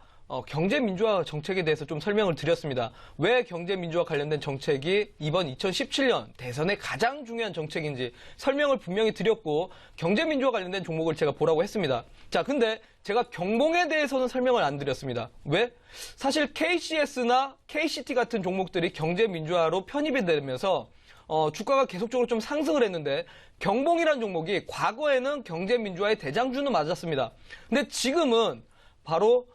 경제민주화 정책에 대해서 좀 설명을 드렸습니다. 왜 경제민주화 관련된 정책이 이번 2017년 대선의 가장 중요한 정책인지 설명을 분명히 드렸고 경제민주화 관련된 종목을 제가 보라고 했습니다. 자, 근데 제가 경봉에 대해서는 설명을 안 드렸습니다. 왜? 사실 KCS나 KCT 같은 종목들이 경제민주화로 편입이 되면서 주가가 계속적으로 좀 상승을 했는데 경봉이라는 종목이 과거에는 경제민주화의 대장주는 맞았습니다. 근데 지금은 바로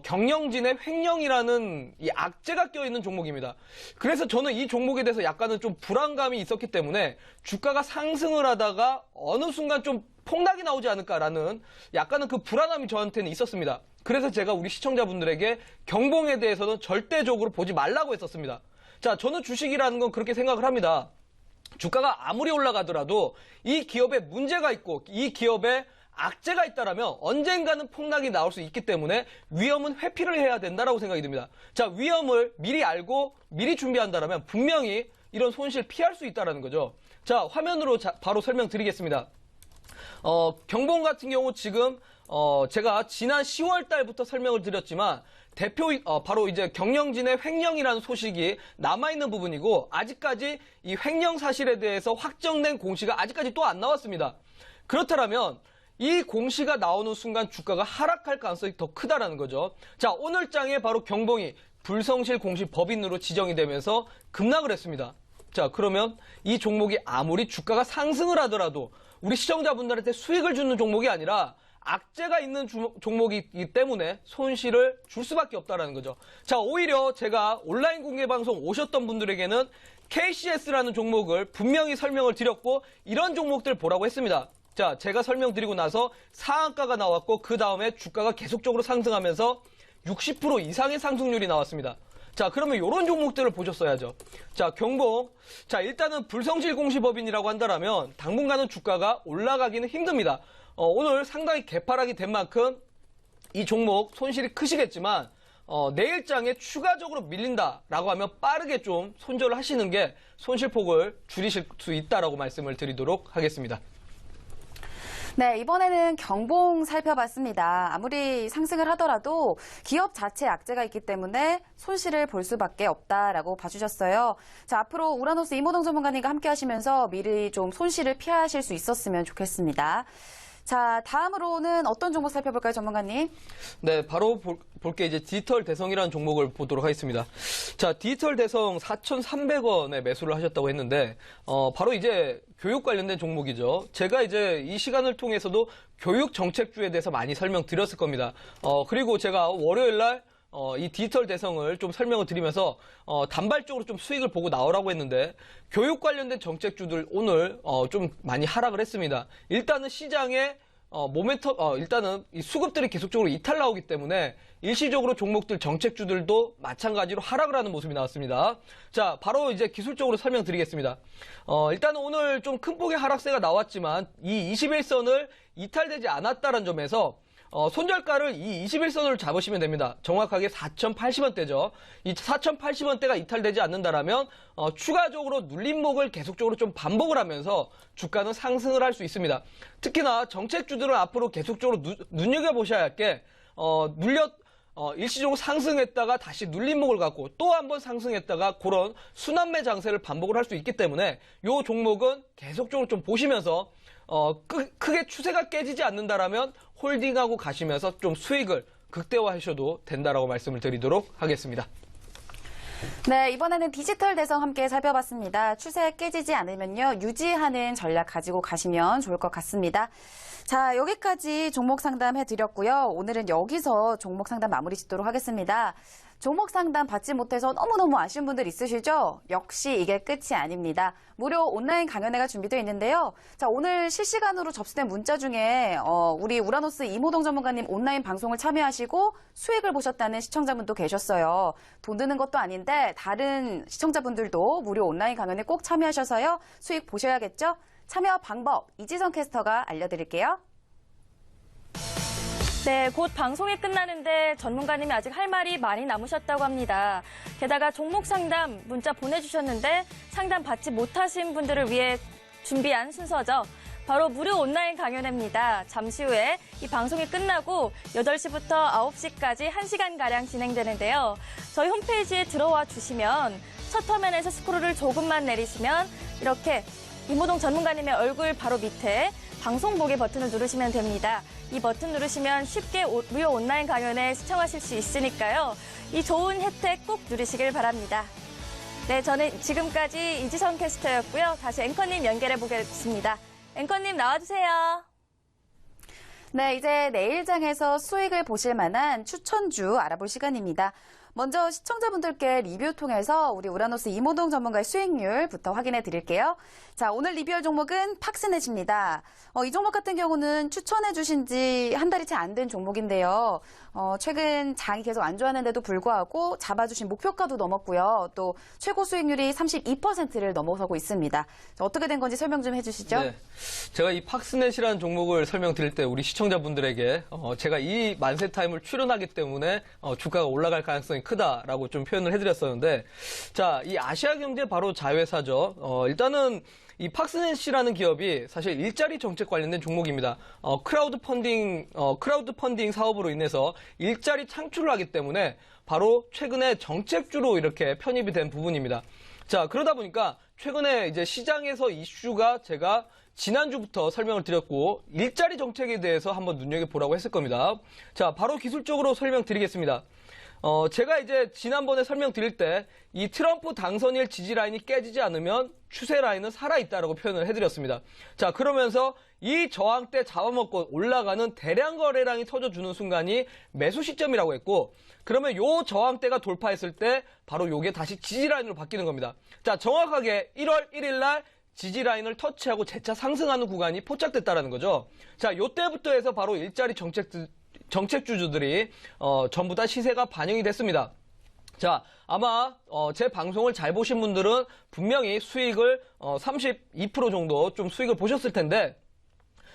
경영진의 횡령이라는 이 악재가 껴있는 종목입니다. 그래서 저는 이 종목에 대해서 약간은 좀 불안감이 있었기 때문에 주가가 상승을 하다가 어느 순간 좀 폭락이 나오지 않을까라는 약간은 그 불안함이 저한테는 있었습니다. 그래서 제가 우리 시청자분들에게 경봉에 대해서는 절대적으로 보지 말라고 했었습니다. 자, 저는 주식이라는 건 그렇게 생각을 합니다. 주가가 아무리 올라가더라도 이 기업에 문제가 있고 이 기업에 악재가 있다라면 언젠가는 폭락이 나올 수 있기 때문에 위험은 회피를 해야 된다라고 생각이 듭니다. 자, 위험을 미리 알고 미리 준비한다라면 분명히 이런 손실 피할 수 있다라는 거죠. 자, 화면으로 바로 설명드리겠습니다. 경봉 같은 경우 지금 제가 지난 10월 달부터 설명을 드렸지만 바로 이제 경영진의 횡령이라는 소식이 남아있는 부분이고 아직까지 이 횡령 사실에 대해서 확정된 공시가 아직까지 또 안 나왔습니다. 그렇다면 이 공시가 나오는 순간 주가가 하락할 가능성이 더 크다라는 거죠. 자, 오늘 장에 바로 경봉이 불성실 공시 법인으로 지정이 되면서 급락을 했습니다. 자, 그러면 이 종목이 아무리 주가가 상승을 하더라도 우리 시청자분들한테 수익을 주는 종목이 아니라 악재가 있는 종목이기 때문에 손실을 줄 수밖에 없다라는 거죠. 자, 오히려 제가 온라인 공개방송 오셨던 분들에게는 KCS라는 종목을 분명히 설명을 드렸고 이런 종목들 보라고 했습니다. 자, 제가 설명드리고 나서 상한가가 나왔고 그 다음에 주가가 계속적으로 상승하면서 60% 이상의 상승률이 나왔습니다. 자, 그러면 이런 종목들을 보셨어야죠. 자, 경봉. 자, 일단은 불성실 공시법인이라고 한다면 당분간은 주가가 올라가기는 힘듭니다. 오늘 상당히 개파락이 된 만큼 이 종목 손실이 크시겠지만 내일장에 추가적으로 밀린다라고 하면 빠르게 좀 손절을 하시는 게 손실폭을 줄이실 수 있다라고 말씀을 드리도록 하겠습니다. 네, 이번에는 경봉 살펴봤습니다. 아무리 상승을 하더라도 기업 자체 악재가 있기 때문에 손실을 볼 수밖에 없다라고 봐주셨어요. 자, 앞으로 우라노스 이모동 전문가님과 함께 하시면서 미리 좀 손실을 피하실 수 있었으면 좋겠습니다. 자, 다음으로는 어떤 종목 살펴볼까요, 전문가님? 네, 바로 볼게 이제 디지털 대성이라는 종목을 보도록 하겠습니다. 자, 디지털 대성 4,300원에 매수를 하셨다고 했는데, 바로 이제 교육 관련된 종목이죠. 제가 이제 이 시간을 통해서도 교육 정책주에 대해서 많이 설명드렸을 겁니다. 그리고 제가 월요일 날 이 디지털 대성을 좀 설명을 드리면서 단발적으로 좀 수익을 보고 나오라고 했는데 교육 관련된 정책주들 오늘 좀 많이 하락을 했습니다. 일단은 시장에 일단은 이 수급들이 계속적으로 이탈 나오기 때문에 일시적으로 종목들 정책주들도 마찬가지로 하락을 하는 모습이 나왔습니다. 자, 바로 이제 기술적으로 설명드리겠습니다. 일단은 오늘 좀 큰 폭의 하락세가 나왔지만 이 21선을 이탈되지 않았다는 점에서 손절가를 이 21선으로 잡으시면 됩니다. 정확하게 4,080원대죠. 이 4,080원대가 이탈되지 않는다라면 추가적으로 눌림목을 계속적으로 좀 반복을 하면서 주가는 상승을 할 수 있습니다. 특히나 정책주들은 앞으로 계속적으로 눈여겨보셔야 할 게 일시적으로 상승했다가 다시 눌림목을 갖고 또 한 번 상승했다가 그런 순환매 장세를 반복을 할 수 있기 때문에 이 종목은 계속적으로 좀 보시면서 크게 추세가 깨지지 않는다라면 홀딩하고 가시면서 좀 수익을 극대화하셔도 된다라고 말씀을 드리도록 하겠습니다. 네, 이번에는 디지털 대성 함께 살펴봤습니다. 추세 깨지지 않으면요, 유지하는 전략 가지고 가시면 좋을 것 같습니다. 자, 여기까지 종목 상담 해드렸고요. 오늘은 여기서 종목 상담 마무리 짓도록 하겠습니다. 종목 상담 받지 못해서 너무너무 아쉬운 분들 있으시죠? 역시 이게 끝이 아닙니다. 무료 온라인 강연회가 준비되어 있는데요. 자, 오늘 실시간으로 접수된 문자 중에 우리 우라노스 이모동 전문가님 온라인 방송을 참여하시고 수익을 보셨다는 시청자분도 계셨어요. 돈 드는 것도 아닌데 다른 시청자분들도 무료 온라인 강연에 꼭 참여하셔서요. 수익 보셔야겠죠? 참여 방법 이지선 캐스터가 알려드릴게요. 네, 곧 방송이 끝나는데 전문가님이 아직 할 말이 많이 남으셨다고 합니다. 게다가 종목 상담 문자 보내주셨는데 상담 받지 못하신 분들을 위해 준비한 순서죠. 바로 무료 온라인 강연회입니다. 잠시 후에 이 방송이 끝나고 8시부터 9시까지 1시간가량 진행되는데요. 저희 홈페이지에 들어와 주시면 첫 화면에서 스크롤을 조금만 내리시면 이렇게 이모동 전문가님의 얼굴 바로 밑에 방송 보기 버튼을 누르시면 됩니다. 이 버튼 누르시면 쉽게 무료 온라인 강연에 시청하실 수 있으니까요. 이 좋은 혜택 꼭 누리시길 바랍니다. 네, 저는 지금까지 이지선 캐스터였고요. 다시 앵커님 연결해 보겠습니다. 앵커님 나와주세요. 네, 이제 내일장에서 수익을 보실 만한 추천주 알아볼 시간입니다. 먼저 시청자분들께 리뷰 통해서 우리 우라노스 이모동 전문가의 수익률부터 확인해 드릴게요. 자, 오늘 리뷰할 종목은 팍스넷입니다. 이 종목 같은 경우는 추천해 주신 지 한 달이 채 안 된 종목인데요. 최근 장이 계속 안 좋았는데도 불구하고 잡아주신 목표가도 넘었고요. 또 최고 수익률이 32%를 넘어서고 있습니다. 자, 어떻게 된 건지 설명 좀 해주시죠. 네, 제가 이 팍스넷이라는 종목을 설명드릴 때 우리 시청자분들에게 제가 이 만세 타임을 출연하기 때문에 주가가 올라갈 가능성이 크다라고 좀 표현을 해드렸었는데, 자, 이 아시아경제 바로 자회사죠. 일단은 이 팍스넷이라는 기업이 사실 일자리 정책 관련된 종목입니다. 크라우드 펀딩 사업으로 인해서 일자리 창출을 하기 때문에 바로 최근에 정책주로 이렇게 편입이 된 부분입니다. 자, 그러다 보니까 최근에 이제 시장에서 이슈가 제가 지난주부터 설명을 드렸고 일자리 정책에 대해서 한번 눈여겨보라고 했을 겁니다. 자, 바로 기술적으로 설명드리겠습니다. 제가 이제 지난번에 설명드릴 때 이 트럼프 당선일 지지 라인이 깨지지 않으면 추세 라인은 살아있다라고 표현을 해드렸습니다. 자, 그러면서 이 저항대 잡아먹고 올라가는 대량 거래량이 터져주는 순간이 매수 시점이라고 했고, 그러면 요 저항대가 돌파했을 때 바로 요게 다시 지지 라인으로 바뀌는 겁니다. 자, 정확하게 1월 1일 날 지지 라인을 터치하고 재차 상승하는 구간이 포착됐다라는 거죠. 자, 요때부터 해서 바로 일자리 정책주주들이 전부 다 시세가 반영이 됐습니다. 자, 아마 제 방송을 잘 보신 분들은 분명히 수익을 32% 정도 좀 수익을 보셨을 텐데,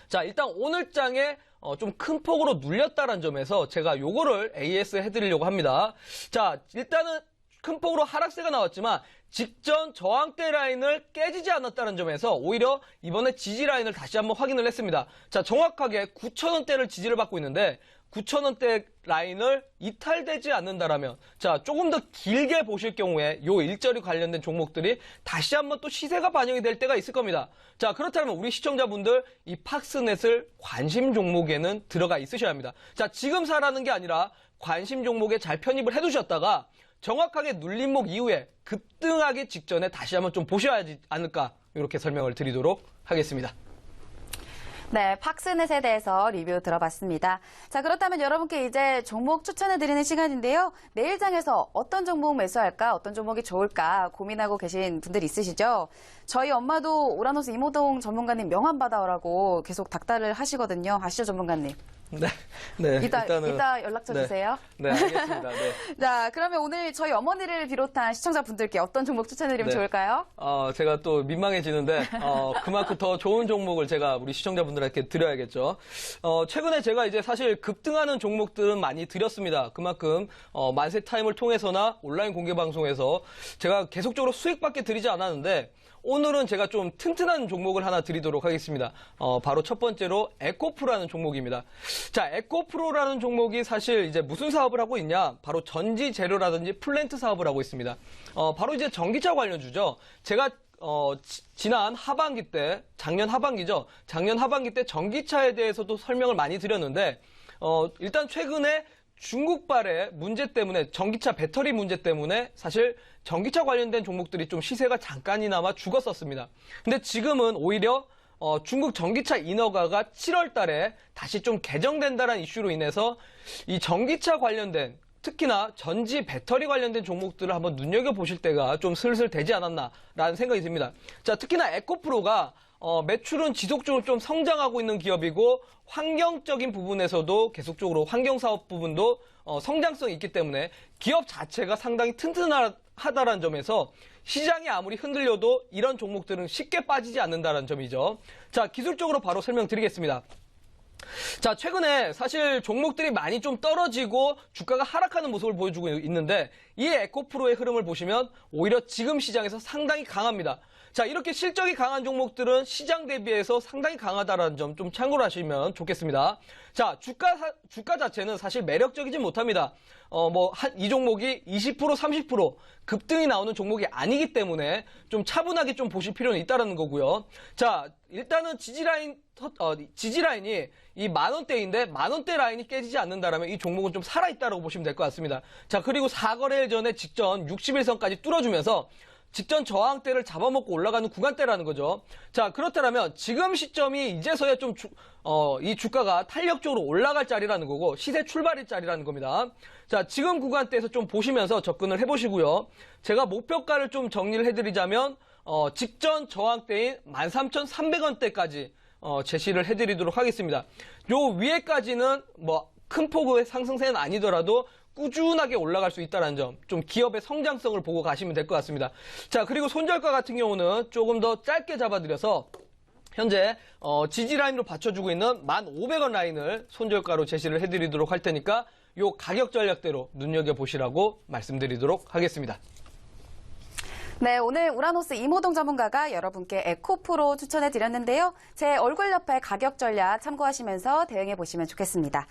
자, 일단 오늘 장에 좀 큰 폭으로 눌렸다는 점에서 제가 요거를 AS 해드리려고 합니다. 자, 일단은 큰 폭으로 하락세가 나왔지만 직전 저항대 라인을 깨지지 않았다는 점에서 오히려 이번에 지지 라인을 다시 한번 확인을 했습니다. 자, 정확하게 9,000원대를 지지를 받고 있는데 9,000원대 라인을 이탈되지 않는다라면, 자, 조금 더 길게 보실 경우에 요 일자리 관련된 종목들이 다시 한번 또 시세가 반영이 될 때가 있을 겁니다. 자, 그렇다면 우리 시청자분들 이 팍스넷을 관심 종목에는 들어가 있으셔야 합니다. 자, 지금 사라는 게 아니라 관심 종목에 잘 편입을 해두셨다가 정확하게 눌림목 이후에 급등하기 직전에 다시 한번 좀 보셔야 하지 않을까, 이렇게 설명을 드리도록 하겠습니다. 네, 팍스넷에 대해서 리뷰 들어봤습니다. 자, 그렇다면 여러분께 이제 종목 추천해드리는 시간인데요. 내일장에서 어떤 종목 매수할까, 어떤 종목이 좋을까 고민하고 계신 분들 있으시죠? 저희 엄마도 우라노스 이모동 전문가님 명함 받아오라고 계속 닥달을 하시거든요. 아시죠, 전문가님? 네. 이따 연락 줘주세요. 네, 알겠습니다. 네. 자, 그러면 오늘 저희 어머니를 비롯한 시청자분들께 어떤 종목 추천해드리면 네. 좋을까요? 제가 또 민망해지는데, 그만큼 더 좋은 종목을 제가 우리 시청자분들에게 드려야겠죠. 최근에 제가 이제 사실 급등하는 종목들은 많이 드렸습니다. 그만큼, 만세 타임을 통해서나 온라인 공개 방송에서 제가 계속적으로 수익밖에 드리지 않았는데, 오늘은 제가 좀 튼튼한 종목을 하나 드리도록 하겠습니다. 바로 첫 번째로 에코프로라는 종목입니다. 자, 에코프로라는 종목이 사실 이제 무슨 사업을 하고 있냐? 바로 전지 재료라든지 플랜트 사업을 하고 있습니다. 바로 이제 전기차 관련주죠. 제가 지난 하반기 때, 작년 하반기죠. 작년 하반기 때 전기차에 대해서도 설명을 많이 드렸는데, 일단 최근에 중국발의 문제 때문에, 전기차 배터리 문제 때문에 사실 전기차 관련된 종목들이 좀 시세가 잠깐이나마 죽었었습니다. 근데 지금은 오히려 중국 전기차 인허가가 7월 달에 다시 좀 개정된다는 이슈로 인해서 이 전기차 관련된, 특히나 전지 배터리 관련된 종목들을 한번 눈여겨보실 때가 좀 슬슬 되지 않았나라는 생각이 듭니다. 자, 특히나 에코프로가 매출은 지속적으로 좀 성장하고 있는 기업이고 환경적인 부분에서도 계속적으로 환경사업 부분도 성장성이 있기 때문에 기업 자체가 상당히 튼튼하다는 점에서 시장이 아무리 흔들려도 이런 종목들은 쉽게 빠지지 않는다는 점이죠. 자, 기술적으로 바로 설명드리겠습니다. 자, 최근에 사실 종목들이 많이 좀 떨어지고 주가가 하락하는 모습을 보여주고 있는데 이 에코프로의 흐름을 보시면 오히려 지금 시장에서 상당히 강합니다. 자, 이렇게 실적이 강한 종목들은 시장 대비해서 상당히 강하다는 점 좀 참고를 하시면 좋겠습니다. 자, 주가 자체는 사실 매력적이지 못합니다. 이 종목이 20%, 30% 급등이 나오는 종목이 아니기 때문에 좀 차분하게 좀 보실 필요는 있다는 거고요. 자, 일단은 지지라인이 이 만원대인데 만원대 라인이 깨지지 않는다라면 이 종목은 좀 살아있다고 보시면 될 것 같습니다. 자, 그리고 4거래일 전에 직전 61선까지 뚫어주면서 직전 저항대를 잡아먹고 올라가는 구간대라는 거죠. 자, 그렇다면 지금 시점이 이제서야 좀 이 주가가 탄력적으로 올라갈 자리라는 거고 시세 출발일 자리라는 겁니다. 자, 지금 구간대에서 좀 보시면서 접근을 해보시고요. 제가 목표가를 좀 정리를 해드리자면 직전 저항대인 13,300원대까지 제시를 해드리도록 하겠습니다. 요 위에까지는 큰 폭의 상승세는 아니더라도 꾸준하게 올라갈 수 있다는 점, 좀 기업의 성장성을 보고 가시면 될 것 같습니다. 자, 그리고 손절가 같은 경우는 조금 더 짧게 잡아드려서 현재 지지라인으로 받쳐주고 있는 1,500원 라인을 손절가로 제시를 해드리도록 할 테니까 요 가격 전략대로 눈여겨보시라고 말씀드리도록 하겠습니다. 네, 오늘 우라노스 이모동 전문가가 여러분께 에코프로 추천해 드렸는데요. 제 얼굴 옆에 가격 전략 참고하시면서 대응해 보시면 좋겠습니다.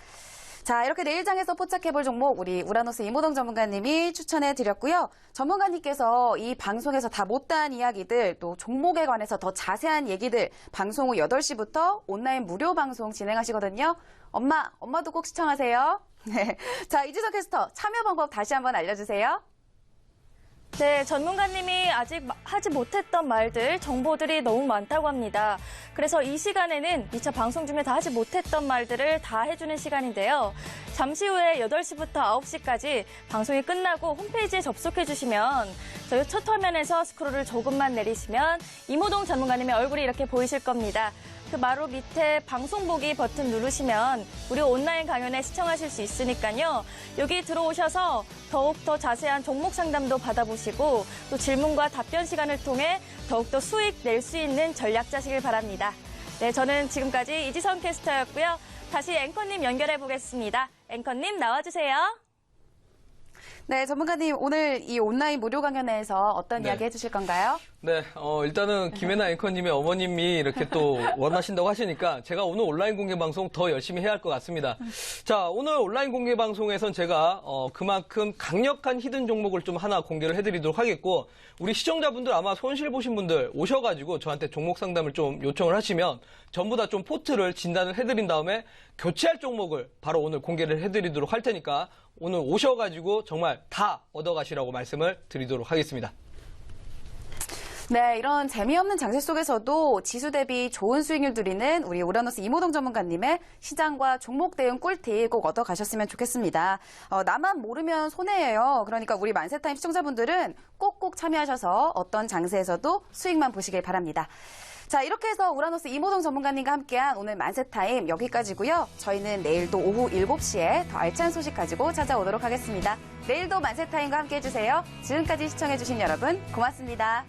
자, 이렇게 내일장에서 포착해볼 종목 우리 우라노스 이모동 전문가님이 추천해 드렸고요. 전문가님께서 이 방송에서 다 못다한 이야기들 또 종목에 관해서 더 자세한 얘기들 방송 후 8시부터 온라인 무료 방송 진행하시거든요. 엄마도 꼭 시청하세요. 네. 자, 이지석 캐스터 참여 방법 다시 한번 알려주세요. 네, 전문가님이 아직 하지 못했던 말들, 정보들이 너무 많다고 합니다. 그래서 이 시간에는 미처 방송 중에 다 하지 못했던 말들을 다 해주는 시간인데요. 잠시 후에 8시부터 9시까지 방송이 끝나고 홈페이지에 접속해 주시면 저희 첫 화면에서 스크롤을 조금만 내리시면 이모동 전문가님의 얼굴이 이렇게 보이실 겁니다. 그 바로 밑에 방송 보기 버튼 누르시면 무료 온라인 강연에 시청하실 수 있으니까요. 여기 들어오셔서 더욱더 자세한 종목 상담도 받아보시고 또 질문과 답변 시간을 통해 더욱더 수익 낼 수 있는 전략자시길 바랍니다. 네, 저는 지금까지 이지선 캐스터였고요. 다시 앵커님 연결해 보겠습니다. 앵커님 나와주세요. 네, 전문가님 오늘 이 온라인 무료 강연회에서 어떤 이야기 해주실 건가요? 네, 일단은 김혜나 앵커님의 어머님이 이렇게 또 원하신다고 하시니까 제가 오늘 온라인 공개 방송 더 열심히 해야 할 것 같습니다. 자, 오늘 온라인 공개 방송에선 제가 그만큼 강력한 히든 종목을 좀 하나 공개를 해드리도록 하겠고 우리 시청자분들 아마 손실 보신 분들 오셔가지고 저한테 종목 상담을 좀 요청을 하시면 전부 다 좀 포트를 진단을 해드린 다음에 교체할 종목을 바로 오늘 공개를 해드리도록 할 테니까 오늘 오셔가지고 정말 다 얻어가시라고 말씀을 드리도록 하겠습니다. 네, 이런 재미없는 장세 속에서도 지수 대비 좋은 수익률 누리는 우리 우라노스 이모동 전문가님의 시장과 종목 대응 꿀팁 꼭 얻어가셨으면 좋겠습니다. 나만 모르면 손해예요. 그러니까 우리 만세타임 시청자분들은 꼭꼭 참여하셔서 어떤 장세에서도 수익만 보시길 바랍니다. 자, 이렇게 해서 우라노스 이모동 전문가님과 함께한 오늘 만세타임 여기까지고요. 저희는 내일도 오후 7시에 더 알찬 소식 가지고 찾아오도록 하겠습니다. 내일도 만세타임과 함께해 주세요. 지금까지 시청해 주신 여러분 고맙습니다.